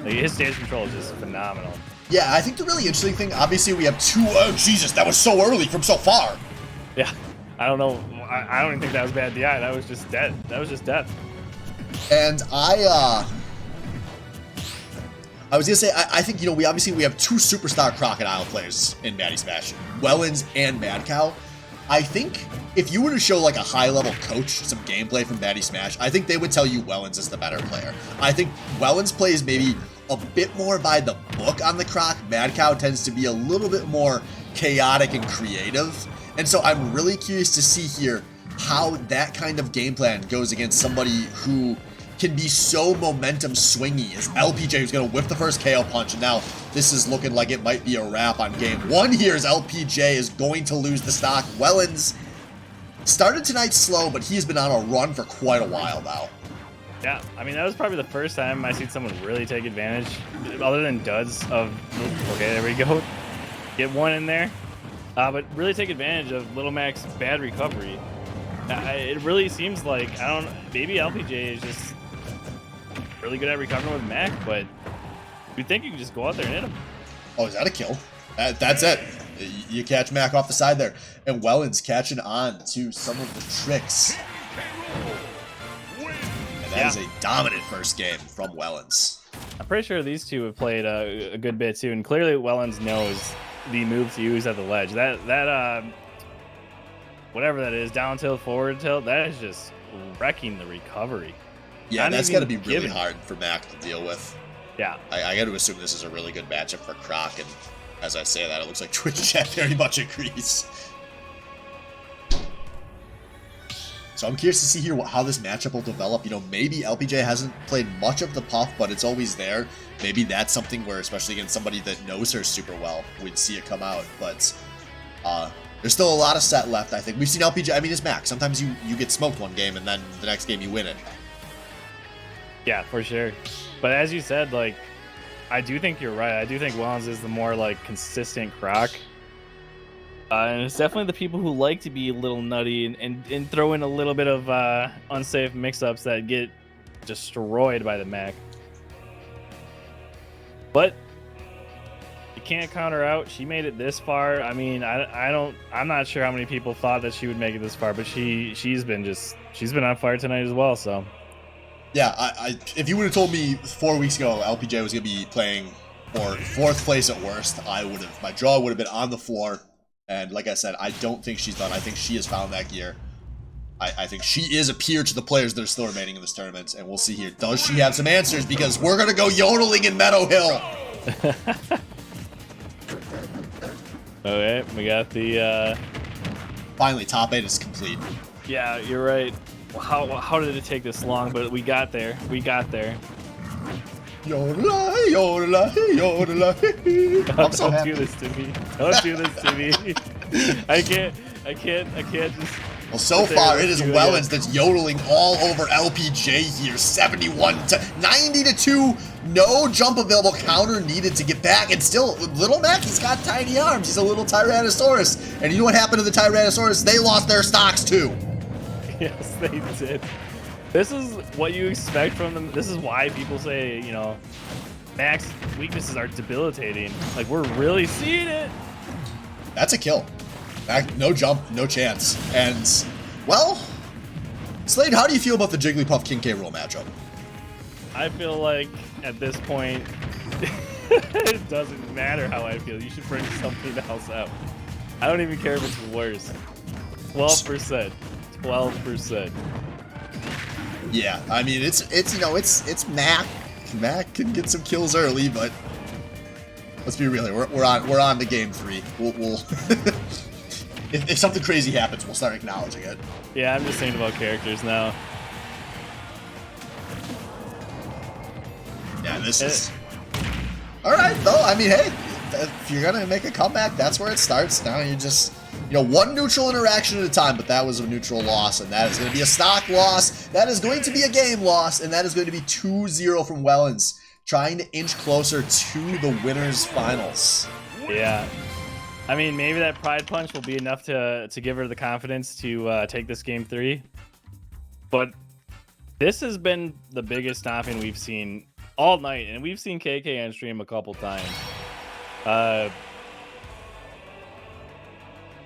Like, his stage control is just phenomenal. Yeah, I think the really interesting thing, obviously we have two, oh Jesus, that was so early from so far. Yeah, I don't know. I don't even think that was bad DI. That was just dead. That was just death. And I was gonna say, I think, you know, we have 2 superstar Crocodile players in Baddy Smash, Wellens and Mad Cow. I think if you were to show like a high-level coach some gameplay from Baddy Smash, I think they would tell you Wellens is the better player. I think Wellens plays maybe a bit more by the book on the Croc. Mad Cow tends to be a little bit more chaotic and creative. And so I'm really curious to see here how that kind of game plan goes against somebody who can be so momentum swingy as LPJ, who's going to whip the first KO punch, and now this is looking like it might be a wrap on game 1 here as LPJ is going to lose the stock. Wellens started tonight slow, but he's been on a run for quite a while now. Yeah, I mean, that was probably the first time I seen someone really take advantage, other than duds of, okay, there we go, get one in there, but really take advantage of Little Mac's bad recovery. It really seems like, maybe LPJ is just really good at recovering with Mac, but you'd think you can just go out there and hit him. Oh, is that a kill? That's it. You catch Mac off the side there. And Wellens catching on to some of the tricks. And that is a dominant first game from Wellens. I'm pretty sure these two have played a good bit too, and clearly Wellens knows the move to use at the ledge. That whatever that is, down tilt, forward tilt, that is just wrecking the recovery. Yeah, that's got to be really hard for Mac to deal with. Yeah. I got to assume this is a really good matchup for Croc, and as I say that, it looks like Twitch chat very much agrees. So I'm curious to see here how this matchup will develop. You know, maybe LPJ hasn't played much of the puff, but it's always there. Maybe that's something where, especially against somebody that knows her super well, we'd see it come out. But there's still a lot of set left, I think. We've seen LPJ, I mean, it's Mac. Sometimes you get smoked one game, and then the next game you win it. Yeah, for sure. But as you said, like, I do think you're right. I do think Wellens is the more, like, consistent Croc. And it's definitely the people who like to be a little nutty and throw in a little bit of unsafe mix-ups that get destroyed by the Mac. But you can't count her out. She made it this far. I mean, I'm not sure how many people thought that she would make it this far, but she's been on fire tonight as well, so. Yeah, if you would have told me 4 weeks ago LPJ was going to be playing for 4th place at worst, my jaw would have been on the floor. And like I said, I don't think she's done. I think she has found that gear. I think she is a peer to the players that are still remaining in this tournament. And we'll see here. Does she have some answers? Because we're going to go yodeling in Meadow Hill. Okay, we got the... Finally, top 8 is complete. Yeah, you're right. How did it take this long? But we got there. We got there. Yodela, yodela, yodela. I'm so happy. Don't do this to me. Don't do this to me. I can't just... Well, so far it is Wellens that's yodeling all over LPJ here. 71 to 90 to 2. No jump available. Counter needed to get back. And still, Little Mac, he's got tiny arms. He's a little Tyrannosaurus. And you know what happened to the Tyrannosaurus? They lost their stocks too. Yes, they did. This is what you expect from them. This is why people say, you know, Mac's weaknesses are debilitating. Like, we're really seeing it. That's a kill. No jump, no chance. And, well, Slade, how do you feel about the Jigglypuff King K. Rool matchup? I feel like, at this point, it doesn't matter how I feel. You should bring something else out. I don't even care if it's worse. 12%. 12%. Yeah, I mean, it's you know, it's Mac. Mac can get some kills early, but Let's be real here. We're on to game 3. We'll if something crazy happens, we'll start acknowledging it. Yeah, I'm just thinking about characters now. Yeah, this is all right though. I mean, hey, if you're gonna make a comeback, that's where it starts. Now you just, you know, one neutral interaction at a time, but that was a neutral loss, and that is going to be a stock loss. That is going to be a game loss, and that is going to be 2-0 from Wellens, trying to inch closer to the winners finals. Yeah. I mean, maybe that pride punch will be enough to give her the confidence to take this game 3. But this has been the biggest stomping we've seen all night, and we've seen KK on stream a couple times.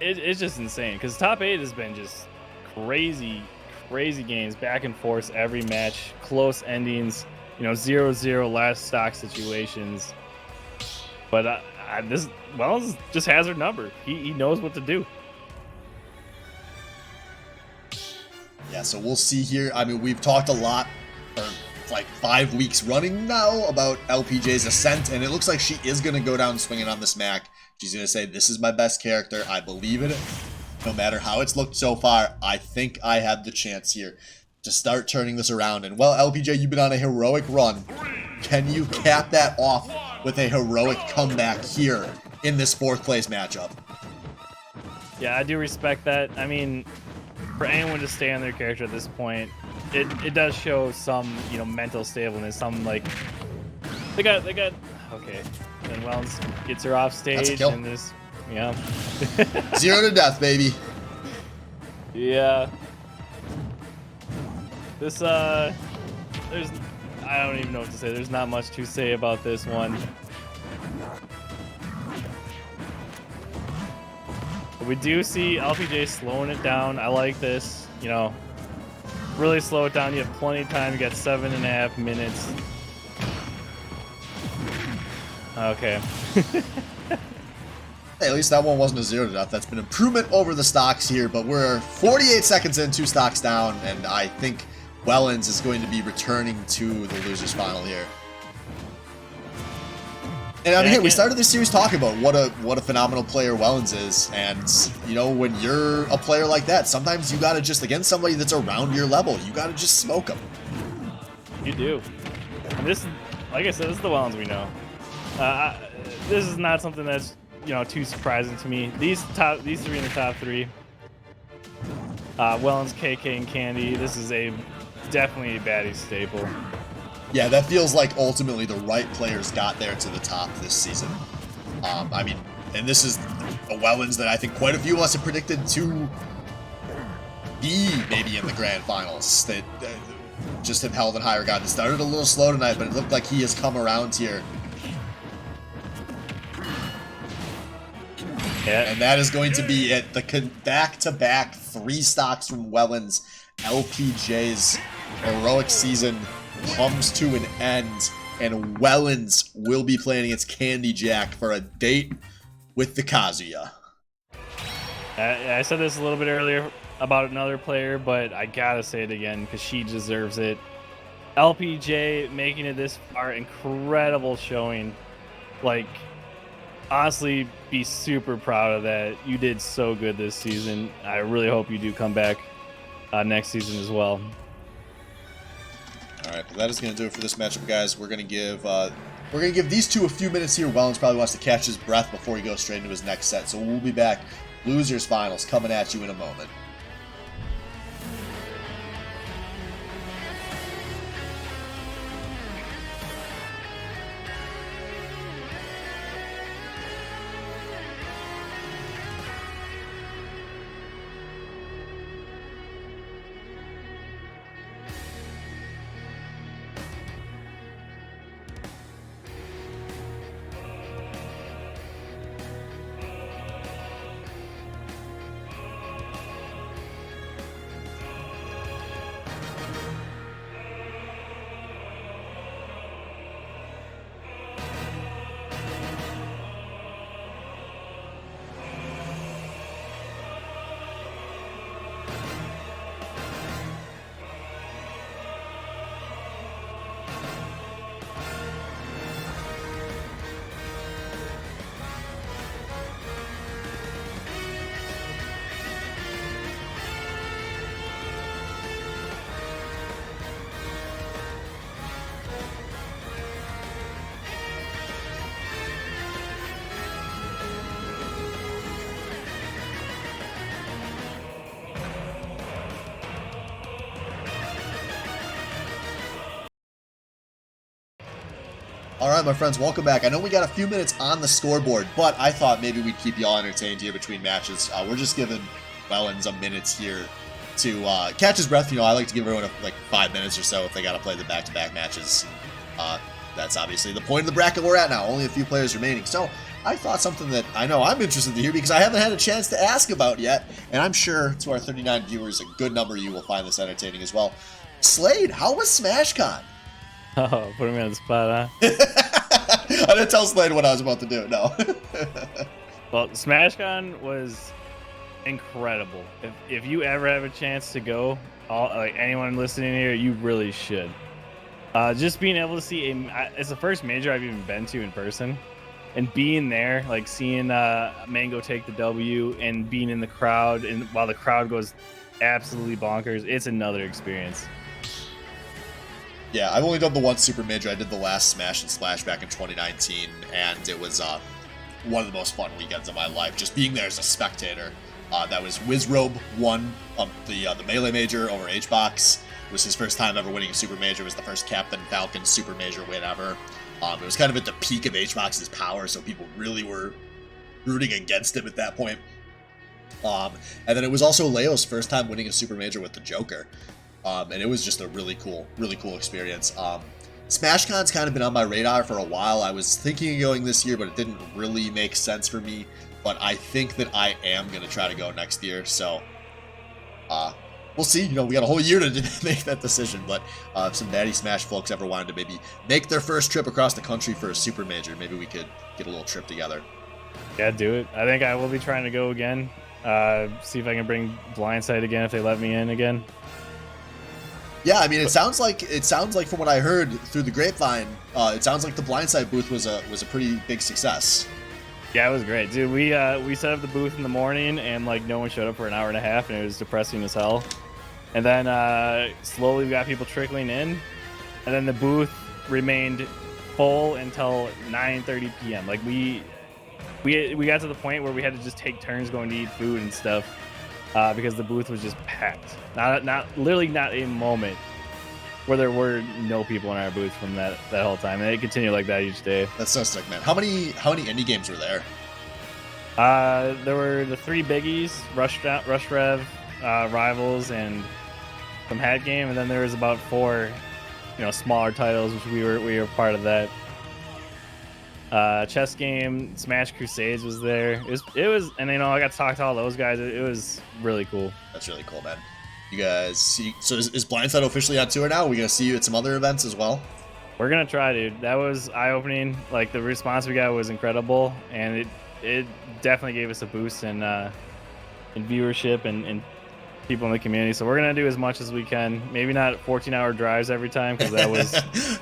It's just insane because top 8 has been just crazy games, back and forth every match, close endings, you know, 0-0 last stock situations. But this Wells just has her number. He knows what to do. Yeah, so we'll see here. I mean, we've talked a lot for like 5 weeks running now about LPJ's ascent, and it looks like she is going to go down swinging on this Mac. She's going to say, this is my best character. I believe in it. No matter how it's looked so far, I think I have the chance here to start turning this around. And, well, LPJ, you've been on a heroic run. Can you cap that off with a heroic comeback here in this 4th place matchup? Yeah, I do respect that. I mean, for anyone to stay on their character at this point, it does show some, you know, mental stableness. Some, like, they got okay. And Wells gets her off stage, and this, yeah. 0 to death, baby. Yeah. This there's, I don't even know what to say. There's not much to say about this one. But we do see LPJ slowing it down. I like this. You know, really slow it down. You have plenty of time. You got 7.5 minutes. Okay. Hey, at least that one wasn't a 0 to death. That's been improvement over the stocks here, but we're 48 seconds in, 2 stocks down, and I think Wellens is going to be returning to the losers final here. And I mean, hey, we started this series talking about what a phenomenal player Wellens is, and you know, when you're a player like that, sometimes you gotta just, against somebody that's around your level, you gotta just smoke them. You do. And this, like I said, this is the Wellens we know. This is not something that's, you know, too surprising to me. These 3 in the top 3, Wellens, KK, and Candy. This is definitely a Baddy staple. Yeah, that feels like ultimately the right players got there to the top this season. I mean, and this is a Wellens that I think quite a few of us have predicted to be maybe in the grand finals. That just have held in higher regard. It started a little slow tonight, but it looked like he has come around here. Yeah. And that is going to be it. The back-to-back 3 stocks from Wellens. LPJ's heroic season comes to an end, and Wellens will be playing against Candy Jack for a date with the Kazuya. I said this a little bit earlier about another player, but I gotta say it again because she deserves it. LPJ making it this far, incredible showing. Like, honestly, be super proud of that. You did so good this season. I really hope you do come back next season as well. All right, well, that is going to do it for this matchup, guys. We're going to give these two a few minutes here. Wellens probably wants to catch his breath before he goes straight into his next set. So we'll be back. Losers finals coming at you in a moment. All right, my friends, welcome back. I know we got a few minutes on the scoreboard, but I thought maybe we'd keep y'all entertained here between matches. We're just giving Wellens a minute here to catch his breath. You know, I like to give everyone like 5 minutes or so if they got to play the back-to-back matches. That's obviously the point of the bracket we're at now. Only a few players remaining. So I thought something that I know I'm interested to hear because I haven't had a chance to ask about yet, and I'm sure to our 39 viewers, a good number of you will find this entertaining as well. Slade, how was SmashCon? Oh, put me on the spot, huh? I didn't tell Slade what I was about to do, no. Well, SmashCon was incredible. If you ever have a chance to go, like anyone listening here, you really should. Just being able to see it's the first major I've even been to in person, and being there, like seeing Mango take the W and being in the crowd, and while the crowd goes absolutely bonkers, it's another experience. Yeah, I've only done the one super major. I did the last Smash and Splash back in 2019, and it was one of the most fun weekends of my life. Just being there as a spectator. That was Wizrobe won the Melee Major over HBox. It was his first time ever winning a super major. It was the first Captain Falcon super major win ever. It was kind of at the peak of HBox's power, so people really were rooting against him at that point. And then it was also Leo's first time winning a super major with the Joker. And it was just a really cool experience. SmashCon's kind of been on my radar for a while. I was thinking of going this year, but it didn't really make sense for me. But I think that I am going to try to go next year. So, we'll see. You know, we got a whole year to make that decision. But if some Baddy Smash folks ever wanted to maybe make their first trip across the country for a super major, maybe we could get a little trip together. Yeah, do it. I think I will be trying to go again. See if I can bring Blindside again if they let me in again. Yeah, I mean, it sounds like from what I heard through the grapevine, it sounds like the Blindside booth was a pretty big success. Yeah, it was great, dude. We set up the booth in the morning, and like no one showed up for an hour and a half, and it was depressing as hell. And then slowly we got people trickling in, and then the booth remained full until 9:30 p.m. Like we got to the point where we had to just take turns going to eat food and stuff. Because the booth was just packed. Literally not a moment where there were no people in our booth from that whole time. And it continued like that each day. That's so sick, man. How many indie games were there? There were the 3 biggies, Rush Rev, Rivals, and some Hat Game, and then there was about 4, smaller titles, which we were part of that. Chess Game, Smash Crusades was there. It was, and I got to talk to all those guys. It was really cool. That's really cool, man. You guys see? So is Blindside officially on tour now? Are we gonna see you at some other events as well? We're gonna try, dude. That was eye-opening. Like the response we got was incredible, and it definitely gave us a boost in viewership and people in the community. So we're gonna do as much as we can. Maybe not 14-hour drives every time because that was.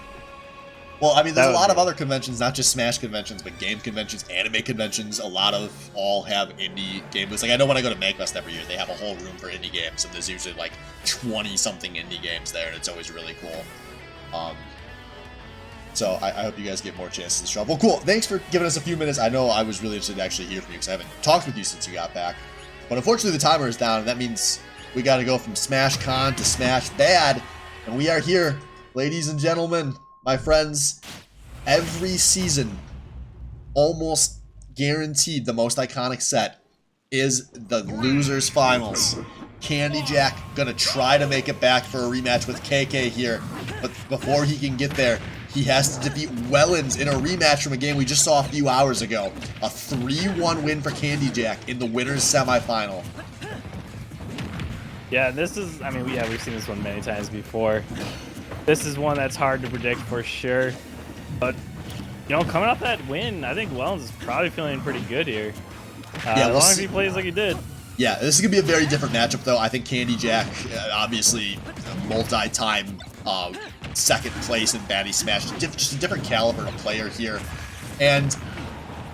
Well, I mean, there's a lot of other conventions, not just Smash conventions, but game conventions, anime conventions. A lot of all have indie game booths. Like, I know when I go to MakeFest every year, they have a whole room for indie games, and there's usually like 20-something indie games there, and it's always really cool. So I hope you guys get more chances to show up. Well, cool. Thanks for giving us a few minutes. I know I was really interested to actually hear from you because I haven't talked with you since you got back. But unfortunately, the timer is down, and that means we got to go from SmashCon to Smash Bad, and we are here, ladies and gentlemen. My friends, every season, almost guaranteed the most iconic set is the Losers Finals. Candy Jack gonna try to make it back for a rematch with KK here, but before he can get there, he has to defeat Wellens in a rematch from a game we just saw a few hours ago. A 3-1 win for Candy Jack in the winner's semifinal. Yeah, this is, I mean, we've seen this one many times before. This is one that's hard to predict for sure, but coming off that win, I think Wellens is probably feeling pretty good here. As long as he plays like he did. Yeah, this is gonna be a very different matchup, though. I think Candy Jack, obviously, multi-time second place in Baddy Smash, just a different caliber of player here, and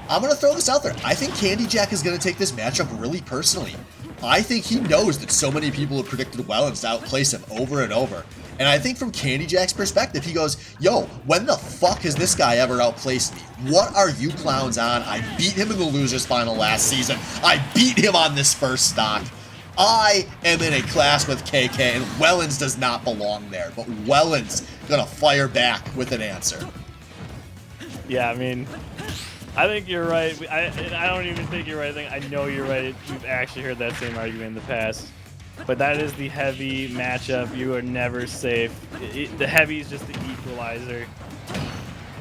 I'm gonna throw this out there. I think Candy Jack is gonna take this matchup really personally. I think he knows that so many people have predicted Wellens to outplace him over and over. And I think from Candy Jack's perspective, he goes, yo, when the fuck has this guy ever outplaced me? What are you clowns on? I beat him in the Losers Final last season. I beat him on this first stock. I am in a class with KK, and Wellens does not belong there. But Wellens gonna fire back with an answer. Yeah, I mean, I think you're right. I don't even think you're right. I know you're right. We've actually heard that same argument in the past. But that is the heavy matchup. You are never safe. The heavy is just the equalizer.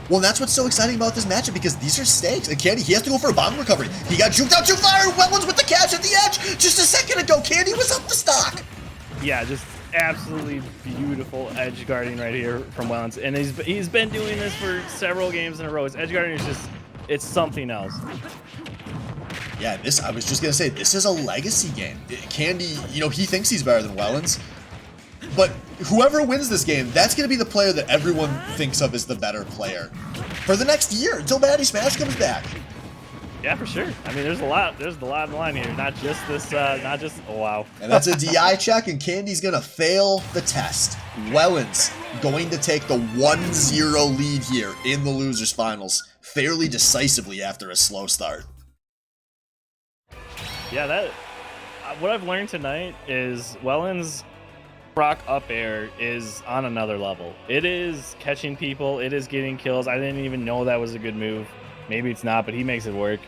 Well, that's what's so exciting about this matchup, because these are stakes. And Candy, he has to go for a bomb recovery. He got juked out too far. Wellens with the catch at the edge. Just a second ago, Candy was up the stock. Yeah, just absolutely beautiful edge guarding right here from Wellens. And he's been doing this for several games in a row. His edge guarding is just, it's something else. Yeah, I was just going to say, this is a legacy game. Candy, you know, he thinks he's better than Wellens. But whoever wins this game, that's going to be the player that everyone thinks of as the better player for the next year until Baddy Smash comes back. Yeah, for sure. I mean, there's a lot in the line here. Not just this, oh, wow. And that's a DI check, and Candy's going to fail the test. Wellens going to take the 1-0 lead here in the losers finals fairly decisively after a slow start. Yeah, what I've learned tonight is Wellens' rock up air is on another level. It is catching people. It is getting kills. I didn't even know that was a good move. Maybe it's not, but he makes it work.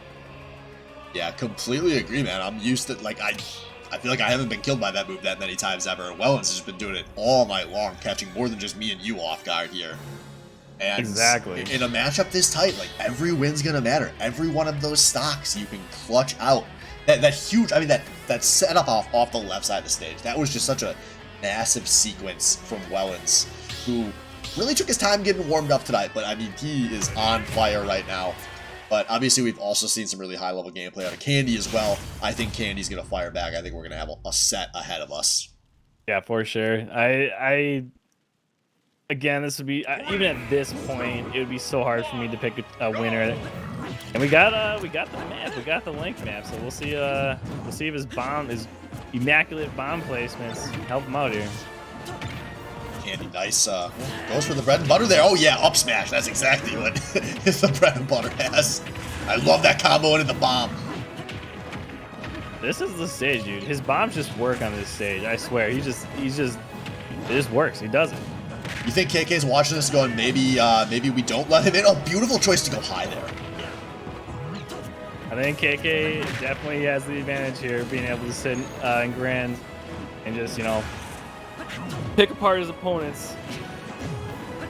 Yeah, completely agree, man. I'm used to, like, I feel like I haven't been killed by that move that many times ever. And Wellens has been doing it all night long, catching more than just me and you off guard here. And exactly. In a matchup this tight, like, every win's gonna matter. Every one of those stocks you can clutch out. That huge, I mean, that setup off the left side of the stage, that was just such a massive sequence from Wellens, who really took his time getting warmed up tonight. But I mean, he is on fire right now. But obviously, we've also seen some really high-level gameplay out of Candy as well. I think Candy's going to fire back. I think we're going to have a set ahead of us. Yeah, for sure. Again, this would be, even at this point, it would be so hard for me to pick a winner. And we got the map, we got the link map, so we'll see if his immaculate bomb placements help him out here. Candy, nice. Goes for the bread and butter there. Oh yeah, up smash. That's exactly what the bread and butter has. I love that combo into the bomb. This is the stage, dude. His bombs just work on this stage. I swear, it just works. He does it. You think KK's watching this going, maybe we don't let him in? Oh, beautiful choice to go high there. I think KK definitely has the advantage here, being able to sit in Grand and just, you know, pick apart his opponents.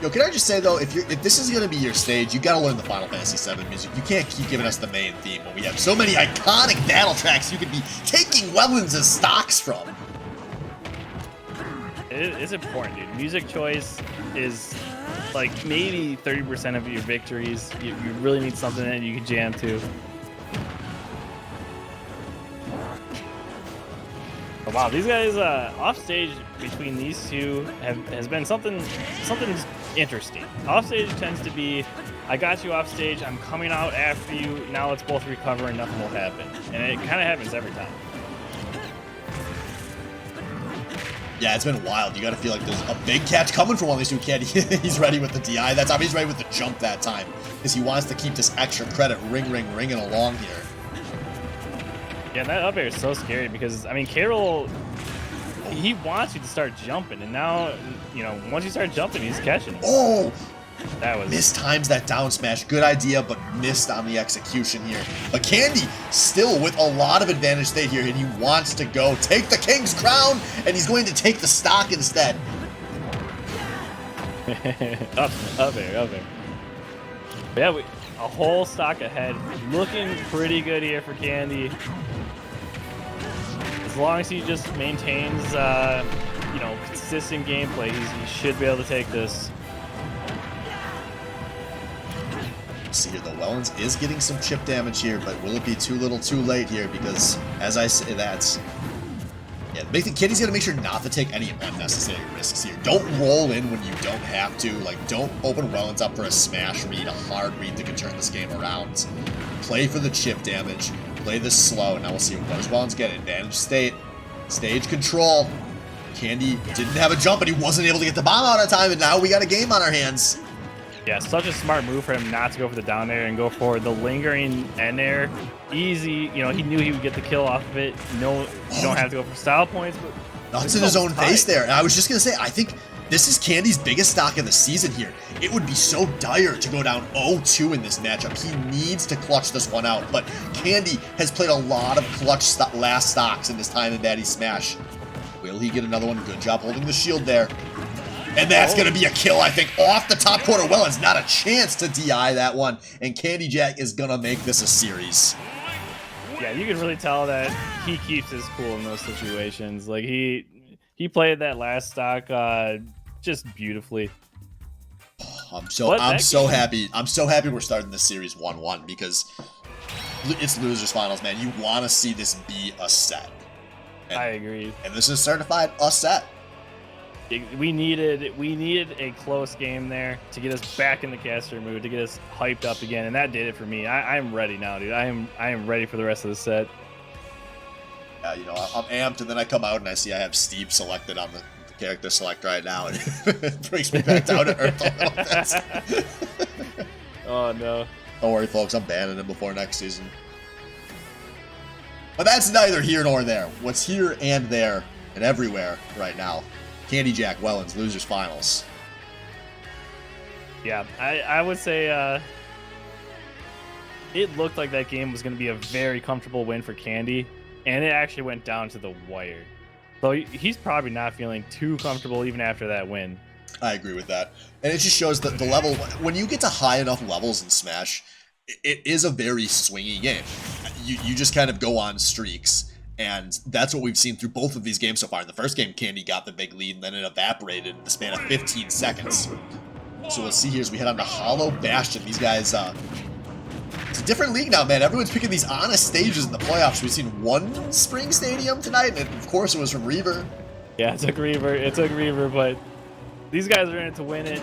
Yo, can I just say though, if this is gonna be your stage, you gotta learn the Final Fantasy VII music. You can't keep giving us the main theme when we have so many iconic battle tracks you could be taking Wellens' stocks from. It's important, dude. Music choice is like maybe 30% of your victories. You really need something that you can jam to. Oh, wow, these guys off stage between these two has been something interesting. Off stage tends to be, I got you off stage, I'm coming out after you, now let's both recover and nothing will happen. And it kind of happens every time. Yeah, it's been wild. You gotta feel like there's a big catch coming from one of these two kids. He's ready with the DI. That time he's ready with the jump that time, because he wants to keep this extra credit ringing along here. Yeah, that up air is so scary because, I mean, Carol, he wants you to start jumping, and now, you know, once you start jumping, he's catching. Oh! That was... Mistimes that down smash. Good idea, but missed on the execution here. But Candy still with a lot of advantage state here, and he wants to go take the King's Crown, and he's going to take the stock instead. up air. Yeah, a whole stock ahead. Looking pretty good here for Candy. As long as he just maintains, you know, consistent gameplay, he should be able to take this. See here, though, Wellens is getting some chip damage here, but will it be too little too late here? Because, as I say, that's... Yeah, Kitty's going to make sure not to take any unnecessary risks here. Don't roll in when you don't have to. Like, don't open Wellens up for a smash read, a hard read that can turn this game around. Play for the chip damage. Play this slow. Now we'll see what does Wellens get. Advantage state. Stage control. Candy didn't have a jump, but he wasn't able to get the bomb out on time, and now we got a game on our hands. Yeah, such a smart move for him not to go for the down air and go for the lingering end air. Easy, you know, he knew he would get the kill off of it. No, you don't have to go for style points, but nuts in his own face there. And I was just going to say, I think This is Candy's biggest stock of the season here. It would be so dire to go down 0-2 in this matchup. He needs to clutch this one out, but Candy has played a lot of clutch last stocks in his time in Baddy Smash. Will he get another one? Good job holding the shield there. And that's going to be a kill, I think, off the top corner. Wellens, not a chance to DI that one. And Candy Jack is going to make this a series. Yeah, you can really tell that he keeps his cool in those situations. Like, he played that last stock just beautifully. I'm so happy. I'm so happy we're starting this series 1-1 because it's losers finals, man. You want to see this be a set. And, I agree. And this is certified a set. We needed a close game there to get us back in the caster mood, to get us hyped up again, and that did it for me. I'm ready now, dude. I am ready for the rest of the set. Yeah, you know, I'm amped, and then I come out and I see I have Steve selected on the character select right now, and it brings me back down to earth a little bit. Oh no! Don't worry, folks. I'm banning him before next season. But that's neither here nor there. What's here and there and everywhere right now. Candy Jack Wellens, losers finals. Yeah, I would say it looked like that game was going to be a very comfortable win for Candy, and it actually went down to the wire. So he's probably not feeling too comfortable even after that win. I agree with that. And it just shows that the level, when you get to high enough levels in Smash, it is a very swingy game. You just kind of go on streaks. And that's what we've seen through both of these games so far. In the first game, Candy got the big lead, and then it evaporated in the span of 15 seconds. So we'll see here as we head on to Hollow Bastion. These guys, it's a different league now, man. Everyone's picking these honest stages in the playoffs. We've seen one Spring Stadium tonight, and of course it was from Reaver. Yeah, it took Reaver, but these guys are in it to win it.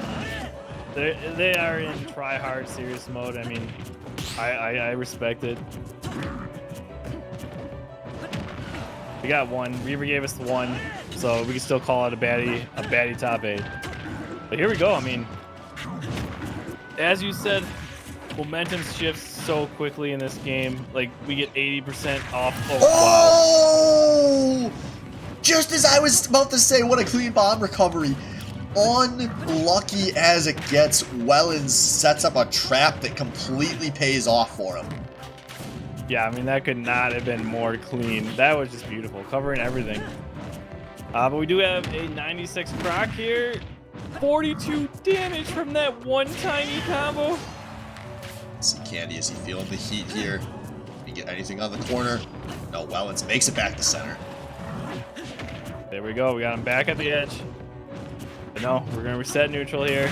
They are in try-hard, serious mode. I mean, I respect it. We got one. Reaver gave us the one, so we can still call it a baddie top 8. But here we go. I mean, as you said, momentum shifts so quickly in this game. Like, we get 80% off. Oh! Wow. Just as I was about to say, what a clean bomb recovery. Unlucky as it gets, Wellens sets up a trap that completely pays off for him. Yeah, I mean, that could not have been more clean. That was just beautiful, covering everything. But we do have a 96 proc here. 42 damage from that one tiny combo. See Candy, is he feeling the heat here? Can he get anything on the corner? No, Wellens makes it back to center. There we go. We got him back at the edge. But no, we're going to reset neutral here.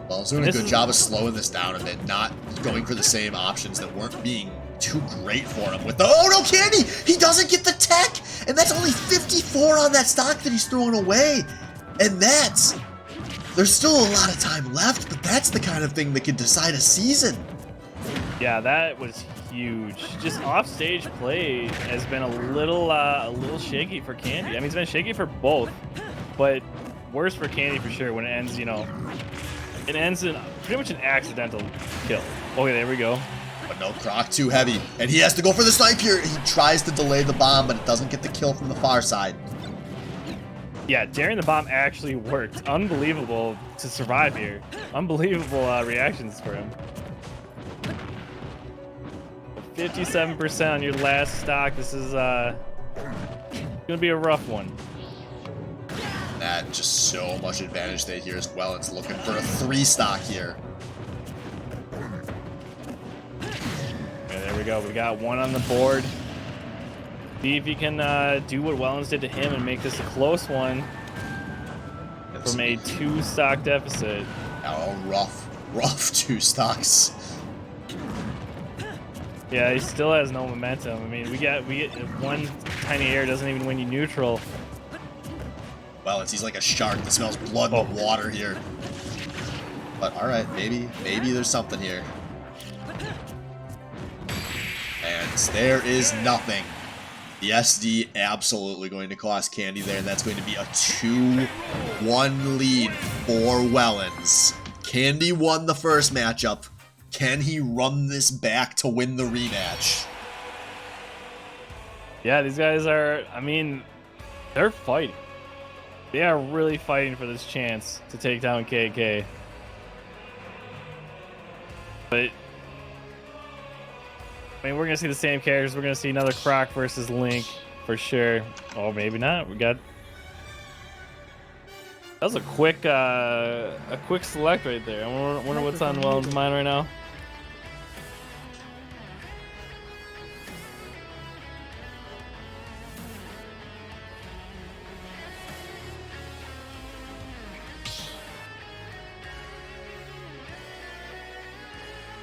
Well, he's doing a good job of slowing this down and then not going for the same options that weren't being too great for him with the... Oh, no, Candy! He doesn't get the tech! And that's only 54 on that stock that he's throwing away. And that's... There's still a lot of time left, but that's the kind of thing that can decide a season. Yeah, that was huge. Just offstage play has been a little shaky for Candy. I mean, it's been shaky for both, but worse for Candy for sure when it ends, you know... It ends in pretty much an accidental kill. Okay, there we go. But no, Croc too heavy. And he has to go for the snipe here. He tries to delay the bomb, but it doesn't get the kill from the far side. Yeah, daring the bomb actually worked. Unbelievable to survive here. Unbelievable reactions for him. 57% on your last stock. This is gonna be a rough one. That just so much advantage there here as well. It's looking for a 3 stock here. Okay, there we go. We got one on the board. See if he can do what Wellens did to him and make this a close one from a 2 stock deficit. Oh, rough 2 stocks. Yeah, he still has no momentum. I mean, we get one tiny air doesn't even win you neutral. Well, he's like a shark that smells blood in the water here. But all right, maybe there's something here. And there is nothing. The SD absolutely going to cost Candy there, and that's going to be a 2-1 lead for Wellens. Candy won the first matchup. Can he run this back to win the rematch? Yeah, these guys are, I mean, they're fighting. They are really fighting for this chance to take down KK. But I mean, we're gonna see the same characters. We're gonna see another Croc versus Link for sure. Oh, maybe not. We got that was a quick select right there. I wonder what's on Wellen's mind right now.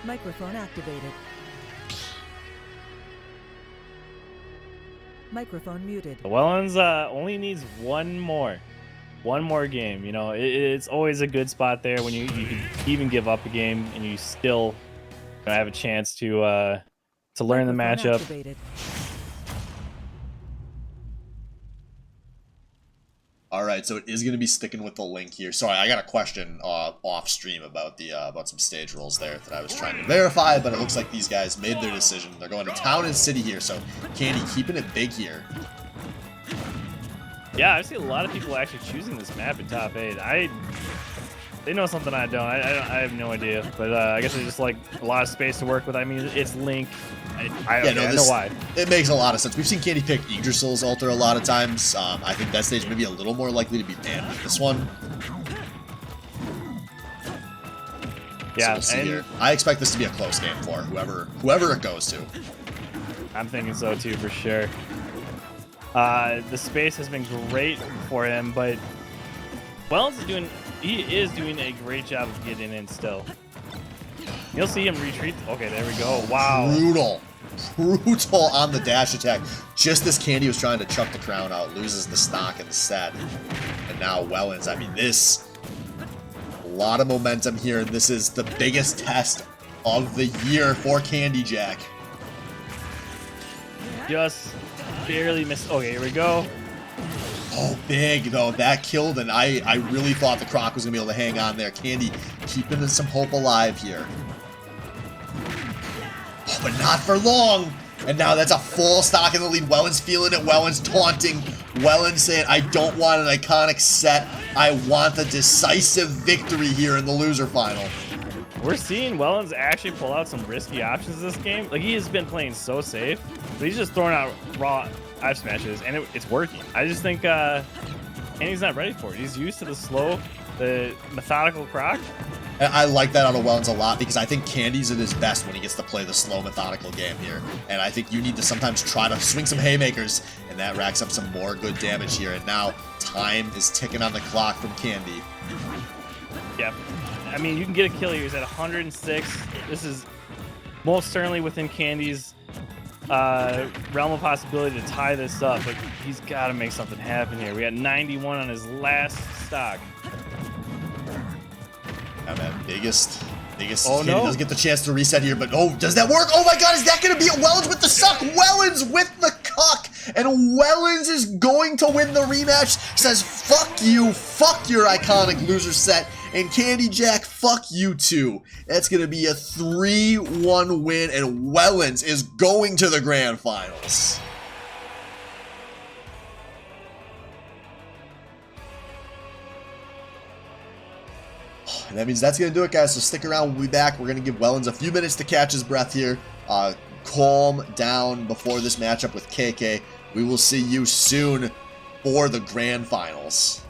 Microphone activated. Microphone muted. Wellens only needs one more game. You know, it's always a good spot there when you can even give up a game and you still have a chance to learn the matchup. Activated. All right, so it is going to be sticking with the Link here. Sorry, I got a question off stream about the about some stage rules there that I was trying to verify, but it looks like these guys made their decision. They're going to Town and City here, so Candy keeping it big here. Yeah, I've seen a lot of people actually choosing this map in top 8. They know something I don't. I have no idea, but I guess they just like a lot of space to work with. I mean, it's Link. I know why. It makes a lot of sense. We've seen Candy pick Yggdrasil's altar a lot of times. I think that stage may be a little more likely to be banned with this one. Yeah, so we'll see here. I expect this to be a close game for whoever it goes to. I'm thinking so too, for sure. The space has been great for him, but Wells is doing a great job of getting in still. You'll see him retreat. Okay, there we go. Wow. Brutal on the dash attack. Just as Candy was trying to chuck the crown out, loses the stock and the set. And now Wellens, I mean, a lot of momentum here, and this is the biggest test of the year for Candy Jack. Just barely missed. Okay, here we go. Oh, big, though. That killed, and I really thought the Croc was going to be able to hang on there. Candy keeping some hope alive here. Oh, but not for long. And now that's a full stock in the lead. Wellens feeling it. Wellens taunting. Wellens saying, I don't want an iconic set. I want the decisive victory here in the loser final. We're seeing Wellens actually pull out some risky options this game. Like, he has been playing so safe, but he's just throwing out raw F smashes, and it's working. I just think Andy's not ready for it. He's used to the methodical Croc. And I like that out of Wellens a lot because I think Candy's at his best when he gets to play the slow, methodical game here. And I think you need to sometimes try to swing some haymakers, and that racks up some more good damage here. And now time is ticking on the clock from Candy. Yeah. I mean, you can get a kill here. He's at 106. This is most certainly within Candy's realm of possibility to tie this up, but he's got to make something happen here. We got 91 on his last stock. Yeah, man, biggest. Oh, Candy no. doesn't get the chance to reset here, but oh, does that work? Oh my God, is that going to be it? Wellens with the suck? Wellens with the cuck, and Wellens is going to win the rematch. Says, fuck you, fuck your iconic loser set, and Candy Jack, fuck you too. That's going to be a 3-1 win, and Wellens is going to the grand finals. And that means that's going to do it, guys. So stick around. We'll be back. We're going to give Wellens a few minutes to catch his breath here. Calm down before this matchup with KK. We will see you soon for the grand finals.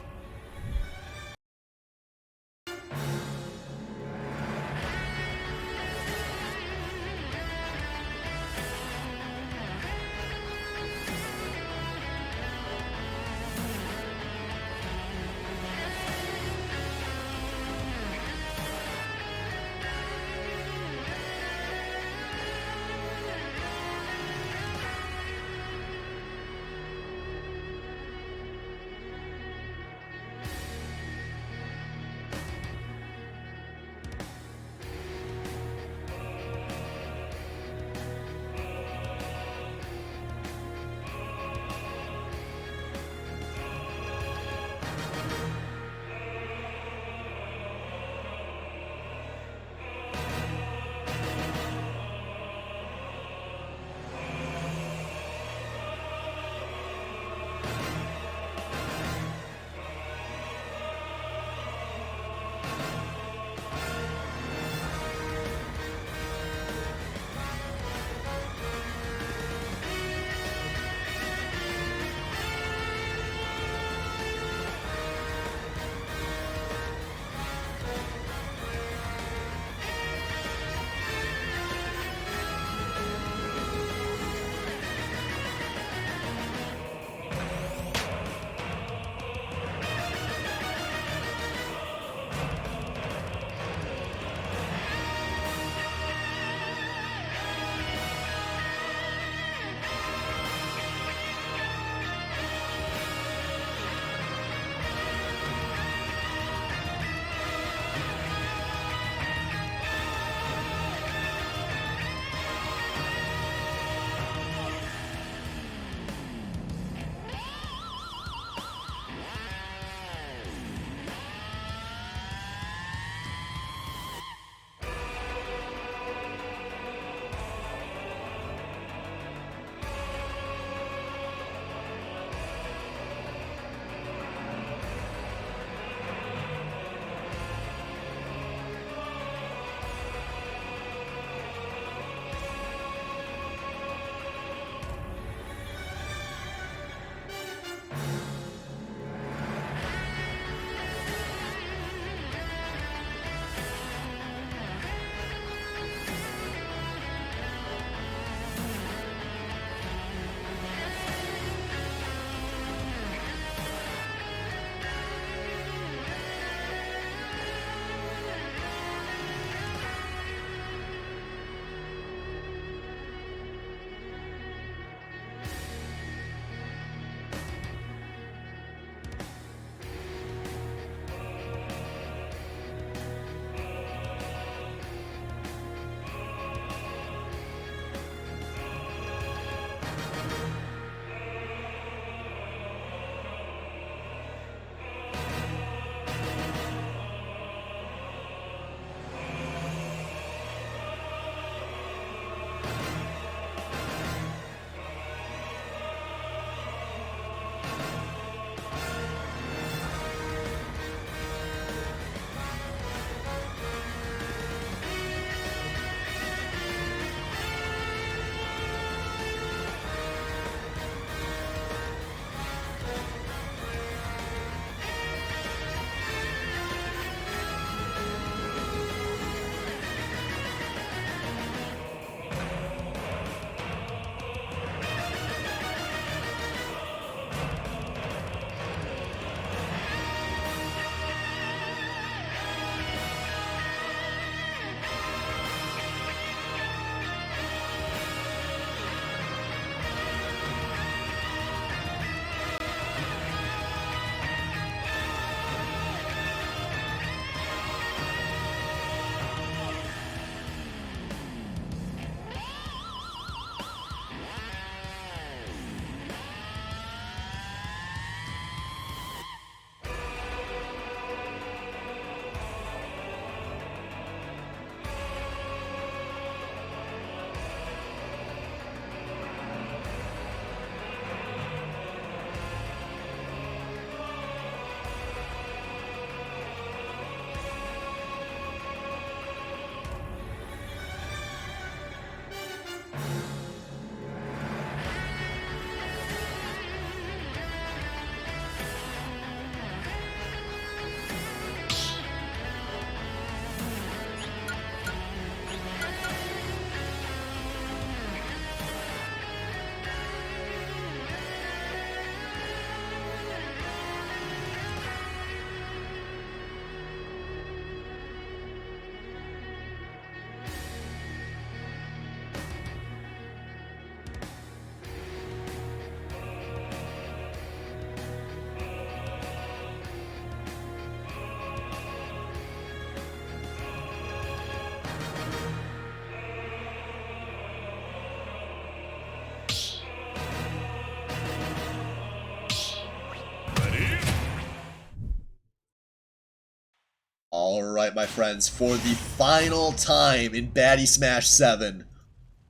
Alright, my friends, for the final time in Baddy Smash 7,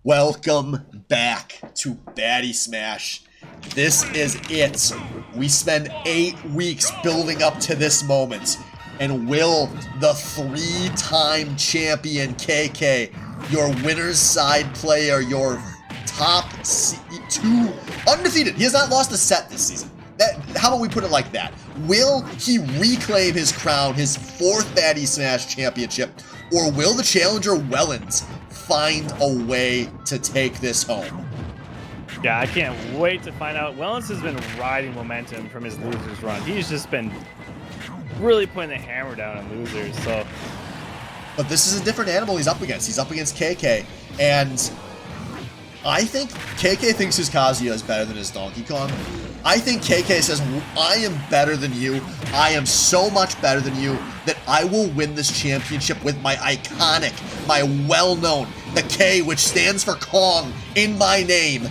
welcome back to Baddy Smash. This is it. We spent 8 weeks building up to this moment, and will the 3-time champion KK, your winner's side player, your top 2, undefeated. He has not lost a set this season. How about we put it like that? Will he reclaim his crown, his 4th Baddy Smash championship, or will the challenger Wellens find a way to take this home? Yeah, I can't wait to find out. Wellens has been riding momentum from his losers run. He's just been really putting the hammer down on losers. So, but this is a different animal he's up against. He's up against KK, and I think KK thinks his Kazuya is better than his Donkey Kong. I think KK says, I am better than you. I am so much better than you that I will win this championship with my iconic, my well-known, the K, which stands for Kong, in my name.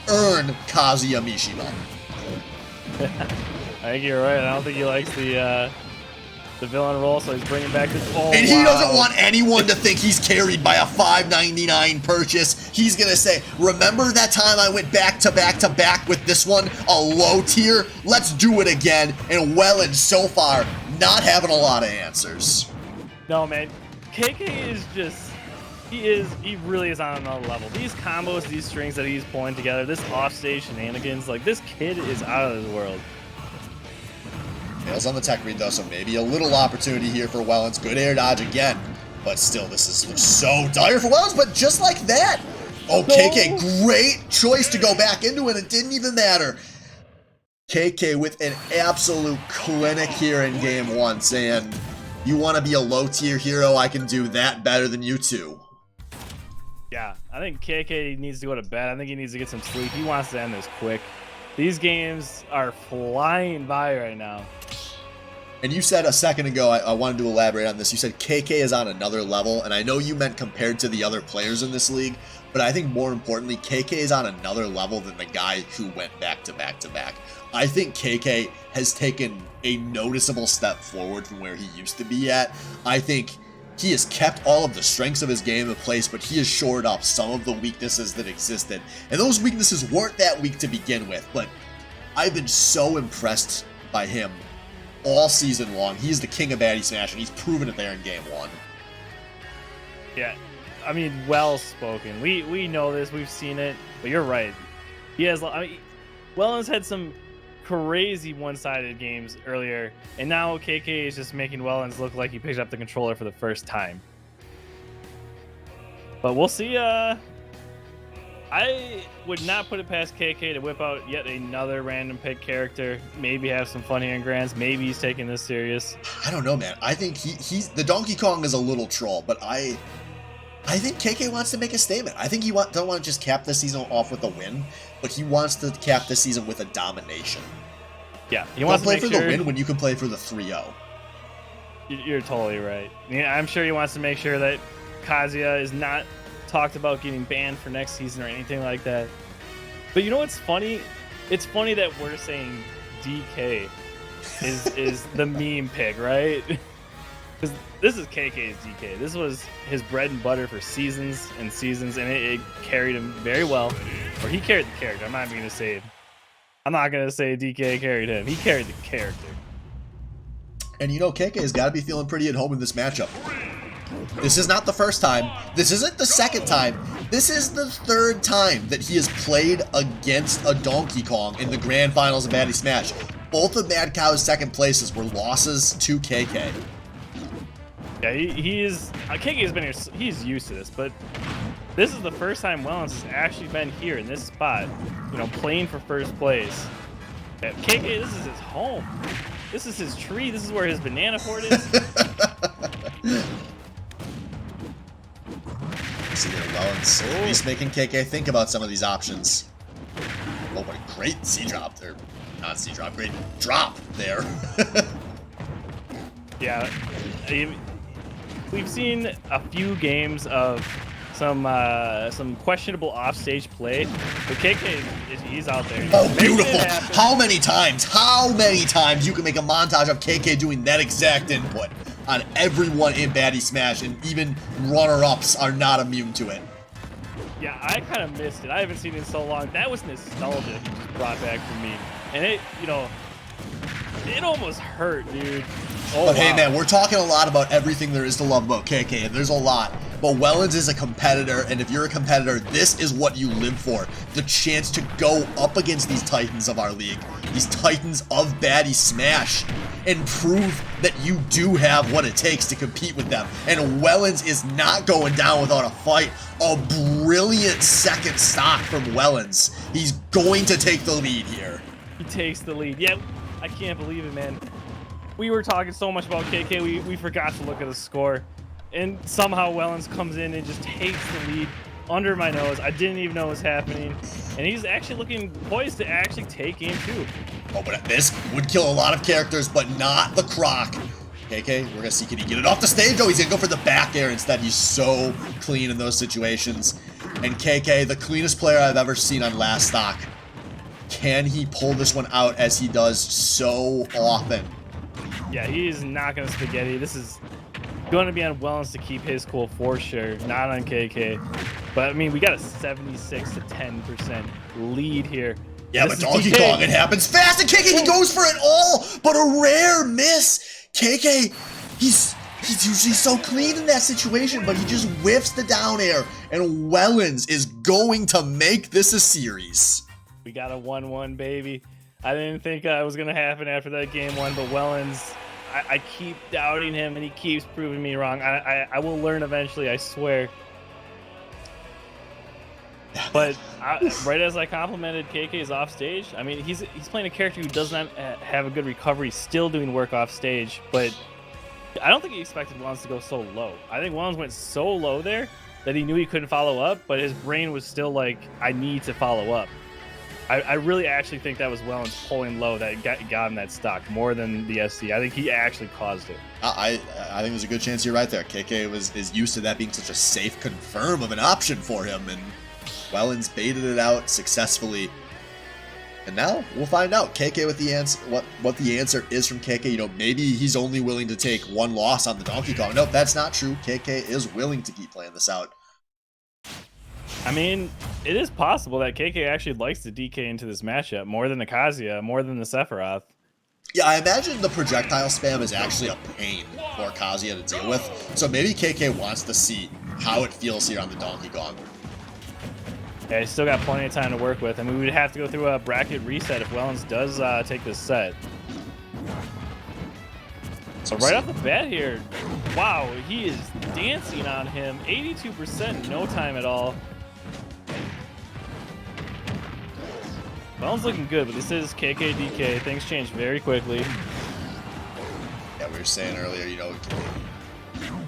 Earn Kazuya Mishima. I think you're right. I don't think he likes the villain role, so he's bringing back this. Oh, and he doesn't want anyone to think he's carried by a $5.99 purchase. He's gonna say, remember that time I went back to back to back with this one, a low tier? Let's do it again. And Wellens, so far, not having a lot of answers. No, man. KK is just, he really is on another level. These combos, these strings that he's pulling together, this offstage shenanigans, like, this kid is out of this world. Nails on the tech read, though, so maybe a little opportunity here for Wellens. Good air dodge again, but still, this is so dire for Wellens, but just like that. Oh, KK, great choice to go back into it. It didn't even matter. KK with an absolute clinic here in game 1, saying, you want to be a low-tier hero? I can do that better than you two. Yeah, I think KK needs to go to bed. I think he needs to get some sleep. He wants to end this quick. These games are flying by right now. And you said a second ago, I wanted to elaborate on this, you said KK is on another level, and I know you meant compared to the other players in this league, but I think more importantly, KK is on another level than the guy who went back to back to back. I think KK has taken a noticeable step forward from where he used to be at. I think he has kept all of the strengths of his game in place, but he has shored up some of the weaknesses that existed. And those weaknesses weren't that weak to begin with, but I've been so impressed by him all season long. He's the king of Baddy Smash, and he's proven it there in game 1. Yeah, I mean, well spoken. We know this, we've seen it, but you're right. He has, I mean, Wellens had some crazy one-sided games earlier, and now KK is just making Wellens look like he picked up the controller for the first time. But we'll see. I would not put it past KK to whip out yet another random pick character. Maybe have some fun here in Grands. Maybe he's taking this serious. I don't know, man. I think he's the Donkey Kong is a little troll, but I think KK wants to make a statement. I think he don't want to just cap this season off with a win, but he wants to cap this season with a domination. Yeah, he wants to play for the win when you can play for the 3-0. You're totally right. Yeah, I'm sure he wants to make sure that Kazuya is not talked about getting banned for next season or anything like that. But you know what's funny? It's funny that we're saying DK is the meme pick, right? Because this is KK's DK. This was his bread and butter for seasons and seasons, and it carried him very well. Or he carried the character. I'm not going to say DK carried him. He carried the character. And you know, KK has got to be feeling pretty at home in this matchup. This is not the first time. This isn't the second time. This is the 3rd time that he has played against a Donkey Kong in the grand finals of Baddy Smash. Both of Mad Cow's second places were losses to KK. Yeah, KK has been here. He's used to this, but this is the first time Wellens has actually been here in this spot, you know, playing for first place. Yeah, KK, this is his home. This is his tree. This is where his banana fort is. See there, Wellens. He's making KK think about some of these options. Oh, what a great C-drop there. Not C-drop, great drop there. Yeah, we've seen a few games of some questionable offstage play, but KK he's out there. Oh, beautiful! How many times you can make a montage of KK doing that exact input on everyone in Baddy Smash, and even runner-ups are not immune to it. Yeah, I kind of missed it. I haven't seen it in so long. That was nostalgia he just brought back for me, and it, you know, it almost hurt, dude. Oh, but hey, man, we're talking a lot about everything there is to love about KK, and there's a lot. But Wellens is a competitor, and if you're a competitor, this is what you live for. The chance to go up against these titans of our league, these titans of Baddy Smash, and prove that you do have what it takes to compete with them. And Wellens is not going down without a fight. A brilliant second stock from Wellens. He's going to take the lead here. He takes the lead. Yeah, I can't believe it, man. We were talking so much about KK, we forgot to look at the score. And somehow Wellens comes in and just takes the lead under my nose. I didn't even know it was happening. And he's actually looking poised to actually take game 2. Oh, but this would kill a lot of characters, but not the Croc. KK, we're gonna see, can he get it off the stage? Oh, he's gonna go for the back air instead. He's so clean in those situations. And KK, the cleanest player I've ever seen on last stock. Can he pull this one out as he does so often? Yeah, he is not gonna spaghetti. This is going to be on Wellens to keep his cool for sure, not on KK. But I mean, we got a 76 to 10% lead here. Yeah, but Donkey Kong, it happens fast, and KK, he goes for it all, but a rare miss. KK, he's usually so clean in that situation, but he just whiffs the down air, and Wellens is going to make this a series. We got a 1-1, baby. I didn't think it was going to happen after that game 1, but Wellens, I keep doubting him, and he keeps proving me wrong. I will learn eventually, I swear. But right as I complimented KK's off stage, I mean, he's playing a character who does not have a good recovery, still doing work off stage. But I don't think he expected Wellens to go so low. I think Wellens went so low there that he knew he couldn't follow up, but his brain was still like, I need to follow up. I really actually think that was Wellens pulling low that got him that stock more than the SC. I think he actually caused it. I think there's a good chance you're right there. KK is used to that being such a safe confirm of an option for him, and Wellens baited it out successfully. And now we'll find out KK with the answer, what the answer is from KK. You know, maybe he's only willing to take one loss on the Donkey Kong. Nope, that's not true. KK is willing to keep playing this out. I mean, it is possible that KK actually likes to DK into this matchup more than the Kazuya, more than the Sephiroth. Yeah, I imagine the projectile spam is actually a pain for Kazuya to deal with. So maybe KK wants to see how it feels here on the Donkey Kong. Yeah, he's still got plenty of time to work with. I mean, we would have to go through a bracket reset if Wellens does take this set. So right off the bat here, wow, he is dancing on him. 82%, no time at all. Wellens looking good, but this is KK-DK. Things change very quickly. Yeah, we were saying earlier, you know,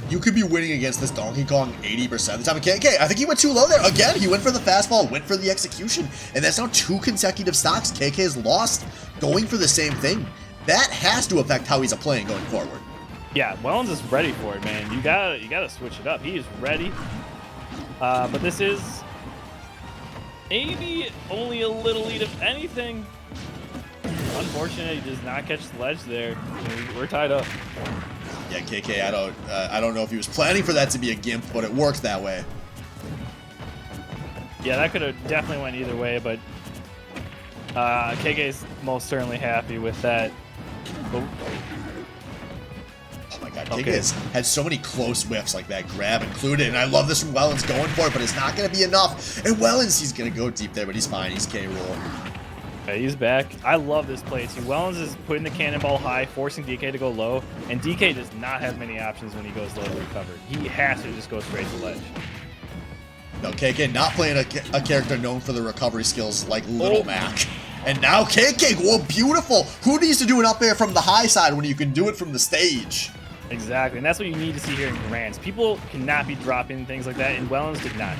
you could be winning against this Donkey Kong 80% of the time. KK, I think he went too low there. Again, he went for the fastball, went for the execution, and that's now 2 consecutive stocks KK has lost going for the same thing. That has to affect how he's playing going forward. Yeah, Wellens is ready for it, man. You gotta switch it up. He is ready. But this is maybe only a little lead, if anything. Unfortunately, he does not catch the ledge there. We're tied up. Yeah, KK, I don't know if he was planning for that to be a gimp, but it worked that way. Yeah, that could have definitely went either way, but KK's most certainly happy with that. But, oh my god, KK has had so many close whiffs like that grab included, and I love this from Wellens going for it, but it's not going to be enough. And Wellens, he's going to go deep there, but he's fine. He's K-roll. Okay, he's back. I love this play too. Wellens is putting the cannonball high, forcing DK to go low, and DK does not have many options when he goes low to recover. He has to just go straight to ledge. No, KK not playing a character known for the recovery skills like Little Mac. And now KK, whoa, beautiful. Who needs to do an up air from the high side when you can do it from the stage? Exactly, and that's what you need to see here in Grands. People cannot be dropping things like that, and Wellens did not.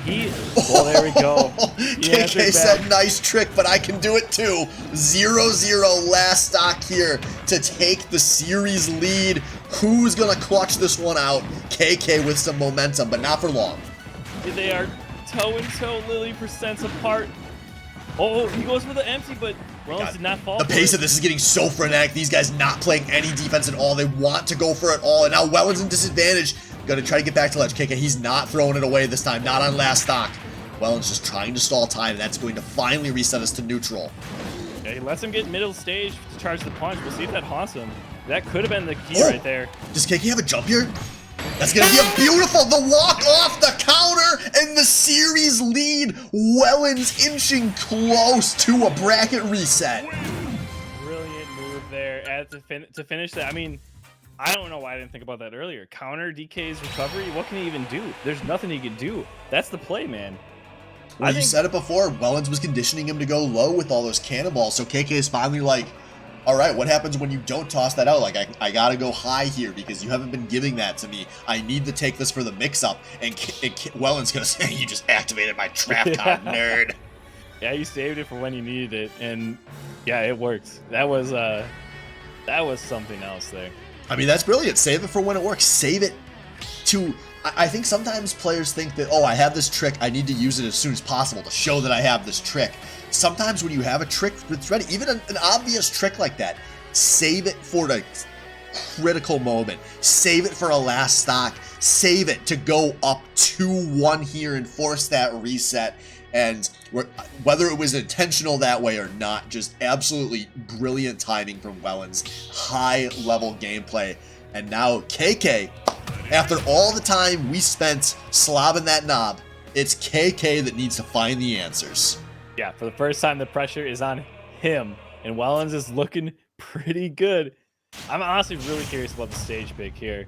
Well, there we go. KK said, nice trick, but I can do it too. 0-0 last stock here to take the series lead. Who's going to clutch this one out? KK with some momentum, but not for long. They are toe-and-toe Lily percents apart. Oh, he goes for the empty, but Wellens did not fall. The pace of this is getting so frenetic. These guys not playing any defense at all. They want to go for it all, and now Wellens in disadvantage. Gonna try to get back to ledge. KK, he's not throwing it away this time. Not on last stock. Wellens just trying to stall time, and that's going to finally reset us to neutral. Yeah, he lets him get middle stage to charge the punch. We'll see if that haunts him. That could have been the key right there. Does KK have a jump here? That's going to be a beautiful, the walk off, the counter, and the series lead. Wellens inching close to a bracket reset. Brilliant move there to finish that. I mean, I don't know why I didn't think about that earlier. Counter DK's recovery, what can he even do? There's nothing he can do. That's the play, man. Well, you said it before, Wellens was conditioning him to go low with all those cannonballs, so KK is finally like, all right, what happens when you don't toss that out? Like, I gotta go high here because you haven't been giving that to me. I need to take this for the mix-up. And Wellens gonna say, you just activated my trap card, nerd. Yeah, you saved it for when you needed it, and yeah, it works. That was something else there. I mean, that's brilliant. Save it for when it works. Save it to... I think sometimes players think that, oh, I have this trick, I need to use it as soon as possible to show that I have this trick. Sometimes when you have a trick that's ready, even an obvious trick like that, save it for the critical moment. Save it for a last stock. Save it to go up 2-1 here and force that reset. And whether it was intentional that way or not, just absolutely brilliant timing from Wellens. High-level gameplay. And now KK, after all the time we spent slobbing that knob, it's KK that needs to find the answers. Yeah, for the first time, the pressure is on him, and Wellens is looking pretty good. I'm honestly really curious about the stage pick here.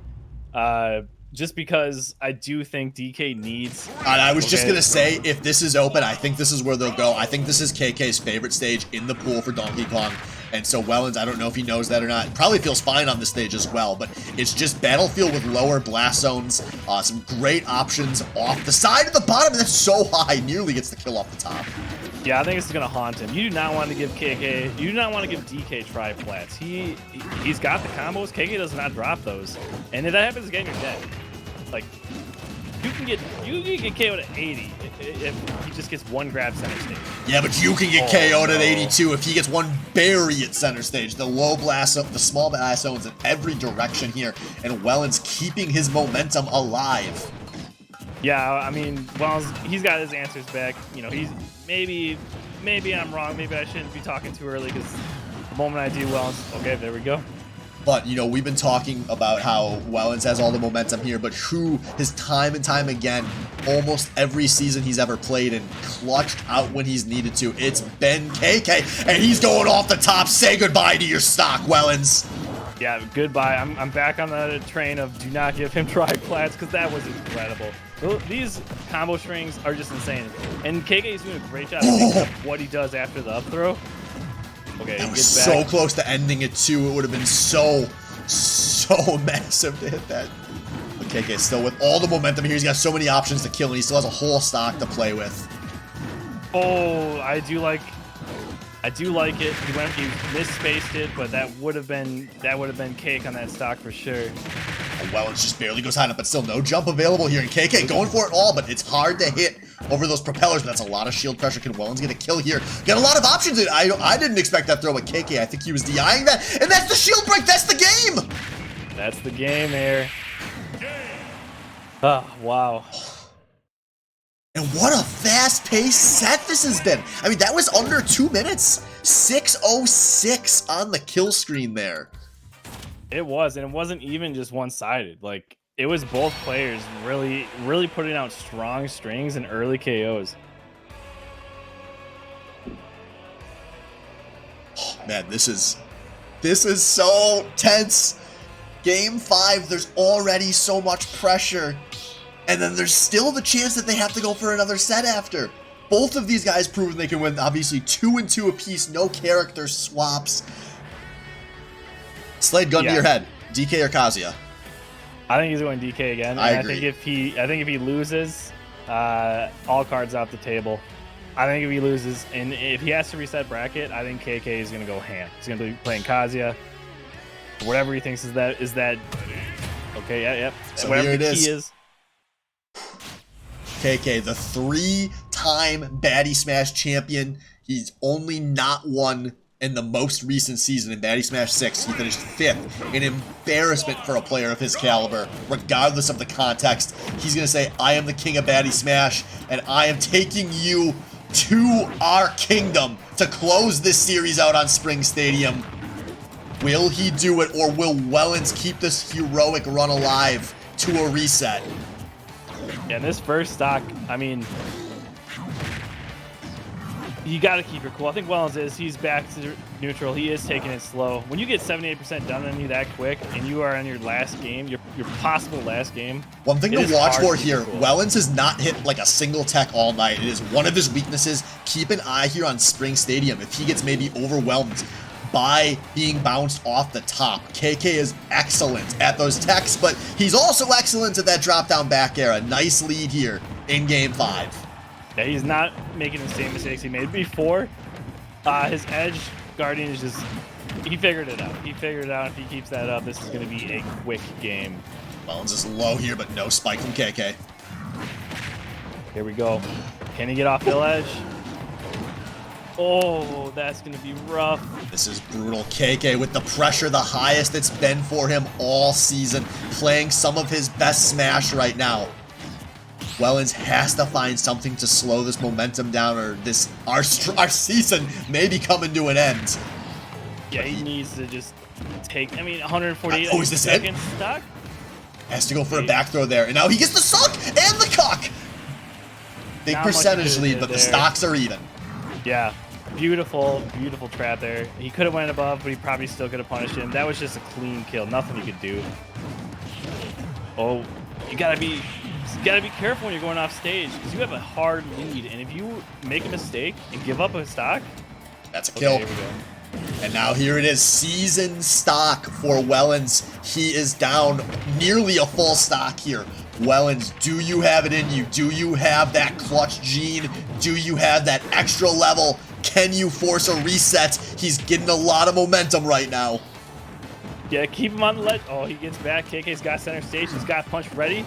Just because I do think DK needs... I was just going to say, if this is open, I think this is where they'll go. I think this is KK's favorite stage in the pool for Donkey Kong. And so Wellens, I don't know if he knows that or not. Probably feels fine on this stage as well, but it's just Battlefield with lower blast zones. Some great options off the side of the bottom. That's so high, nearly gets the kill off the top. Yeah, I think it's going to haunt him. You do not want to give KK, you do not want to give DK tri-flats. He's got the combos. KK does not drop those. And if that happens again, you're dead. Like, you can get KO'd at 80 if he just gets one grab center stage. Yeah, but you can get KO'd at 82 if he gets one berry at center stage. The low blast, the small blast zones in every direction here, and Wellens keeping his momentum alive. Yeah, I mean, Wellens, he's got his answers back. You know, he's maybe I'm wrong. Maybe I shouldn't be talking too early because the moment I do Wellens, okay, there we go. But, you know, we've been talking about how Wellens has all the momentum here, but who has time and time again, almost every season he's ever played and clutched out when he's needed to, it's been KK, and he's going off the top. Say goodbye to your stock, Wellens. Yeah, goodbye. I'm back on the train of do not give him tri-flats because that was incredible. These combo strings are just insane. And KK is doing a great job of what he does after the up throw. Okay, that was so close to ending it too. It would have been so massive to hit that. But KK still with all the momentum here. He's got so many options to kill, and he still has a whole stock to play with. Oh, I do like it. He misspaced it, but that would have been cake on that stock for sure. Wellens just barely goes high enough, but still no jump available here. And KK going for it all, but it's hard to hit over those propellers. But that's a lot of shield pressure. Can Wellens get a kill here? Got a lot of options. I didn't expect that throw, but KK, I think he was DIing that. And that's the shield break. That's the game. That's the game there. Oh, wow. And what a fast-paced set this has been. I mean, that was under 2 minutes. 6:06 on the kill screen there. It was, and it wasn't even just one-sided. Like, it was both players really putting out strong strings and early KOs. Oh, man, this is so tense. Game 5, there's already so much pressure. And then there's still the chance that they have to go for another set after. Both of these guys proven they can win, obviously 2-2 apiece, no character swaps. Slade, gun to your head. DK or Kazuya? I think he's going DK again. I agree. I think if he loses, all cards off the table. I think if he loses, and if he has to reset bracket, I think KK is going to go ham. He's going to be playing Kazuya. Whatever he thinks is that. Okay, yeah. So whatever here the it key is. KK, the 3-time Baddy Smash champion. He's only not won in the most recent season. In Baddy Smash 6, he finished 5th. An embarrassment for a player of his caliber, regardless of the context. He's going to say, I am the king of Baddy Smash, and I am taking you to our kingdom to close this series out on Spring Stadium. Will he do it, or will Wellens keep this heroic run alive to a reset? Yeah, and this first stock, I mean, you got to keep it cool. I think Wellens he's back to neutral. He is taking it slow. When you get 78% done on you that quick, and you are on your last game, your possible last game. One thing to watch for here, Wellens has not hit like a single tech all night. It is one of his weaknesses. Keep an eye here on Spring Stadium. If he gets maybe overwhelmed by being bounced off the top. KK is excellent at those techs, but he's also excellent at that drop down back air. A nice lead here in game 5. Yeah, he's not making the same mistakes he made before. His edge guardian is just, he figured it out. He figured it out. If he keeps that up, this is going to be a quick game. Wellens is low here, but no spike from KK. Here we go. Can he get off the edge? Oh, that's going to be rough. This is brutal. KK with the pressure, the highest it's been for him all season, playing some of his best Smash right now. Wellens has to find something to slow this momentum down, or our season may be coming to an end. Yeah, he needs to just take, I mean, 148 oh, is this seconds stuck? Has to go for a back throw there, and now he gets the suck and the cock. Big percentage lead, but the stocks are even. Yeah, beautiful, beautiful trap there. He could have went above, but he probably still could have punished him. That was just a clean kill, nothing you could do. Oh, you gotta be careful when you're going off stage, because you have a hard lead, and if you make a mistake and give up a stock, that's a kill. Okay, here we go. And now here it is, season stock for Wellens. He is down nearly a full stock here. Wellens, do you have it in you? Do you have that clutch gene? Do you have that extra level? Can you force a reset? He's getting a lot of momentum right now. Yeah, keep him on the ledge. Oh, he gets back. KK's got center stage. He's got punch ready.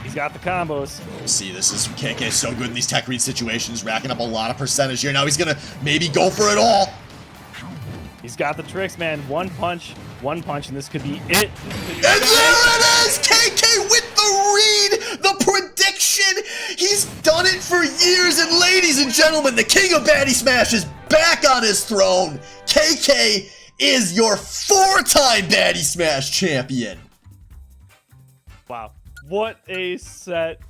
He's got the combos. See, this is KK so good in these tech read situations, racking up a lot of percentage here. Now he's gonna maybe go for it all. He's got the tricks, man. One punch, and this could be it. And there it is! KK with the read, the prediction. He's done it for years, and ladies and gentlemen, the king of Baddy Smash is back on his throne. KK is your 4-time Baddy Smash champion. Wow, what a set.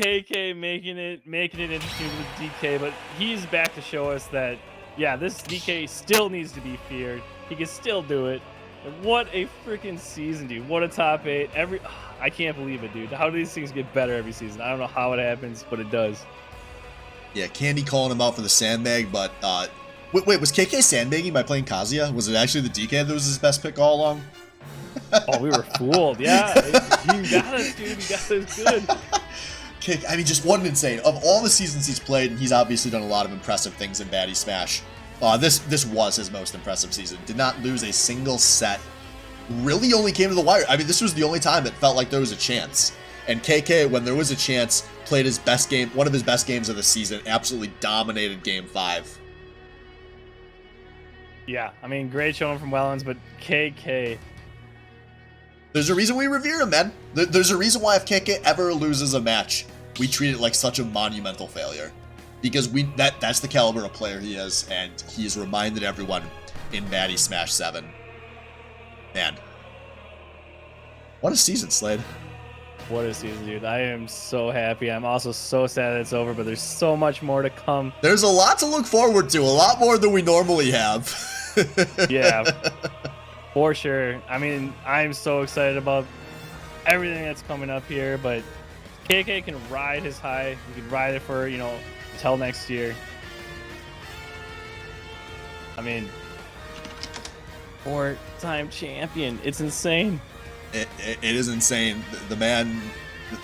KK making it interesting with DK, but he's back to show us that, yeah, this DK still needs to be feared. He can still do it. And what a freaking season, dude. What a top 8. I can't believe it, dude. How do these things get better every season? I don't know how it happens, but it does. Yeah, Candy calling him out for the sandbag, but wait, was KK sandbagging by playing Kazuya? Was it actually the DK that was his best pick all along? Oh, we were fooled. Yeah, you got us, dude. You got us good. I mean, just one insane. Of all the seasons he's played, and he's obviously done a lot of impressive things in Baddy Smash, this was his most impressive season. Did not lose a single set. Really only came to the wire. I mean, this was the only time it felt like there was a chance. And KK, when there was a chance, played his best game, one of his best games of the season, absolutely dominated Game 5. Yeah, I mean, great showing from Wellens, but KK... There's a reason we revere him, man. There's a reason why if KK ever loses a match, we treat it like such a monumental failure. Because that's the caliber of player he is, and he has reminded everyone in Baddy Smash 7. Man. What a season, Slade. What a season, dude. I am so happy. I'm also so sad that it's over, but there's so much more to come. There's a lot to look forward to, a lot more than we normally have. Yeah. For sure. I mean, I'm so excited about everything that's coming up here, but KK can ride his high. He can ride it for, until next year. I mean, 4-time champion. It's insane. It is insane. The man,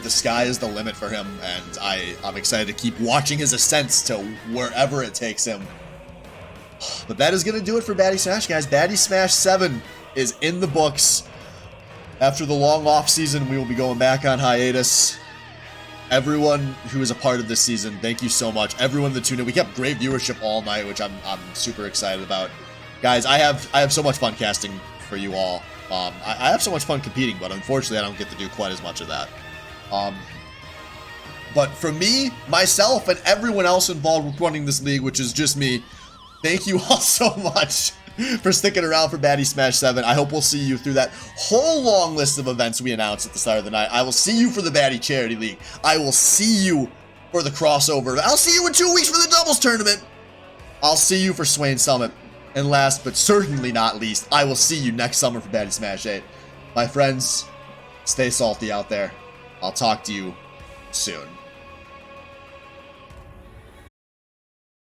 the sky is the limit for him, and I'm excited to keep watching his ascents to wherever it takes him. But that is going to do it for Baddy Smash, guys. Baddy Smash 7 is in the books. After the long off season, we will be going back on hiatus. everyone who is a part of this season, thank you so much. Everyone that tuned in, we kept great viewership all night, which I'm super excited about. Guys, I have so much fun casting for you all. I have so much fun competing, but unfortunately I don't get to do quite as much of that. But for me, myself, and everyone else involved with running this league, which is just me, thank you all so much for sticking around for Baddy Smash 7. I hope we'll see you through that whole long list of events we announced at the start of the night. I will see you for the Baddy Charity League. I will see you for the crossover. I'll see you in 2 weeks for the doubles tournament. I'll see you for Swain Summit. And last but certainly not least, I will see you next summer for Baddy Smash 8. My friends, stay salty out there. I'll talk to you soon.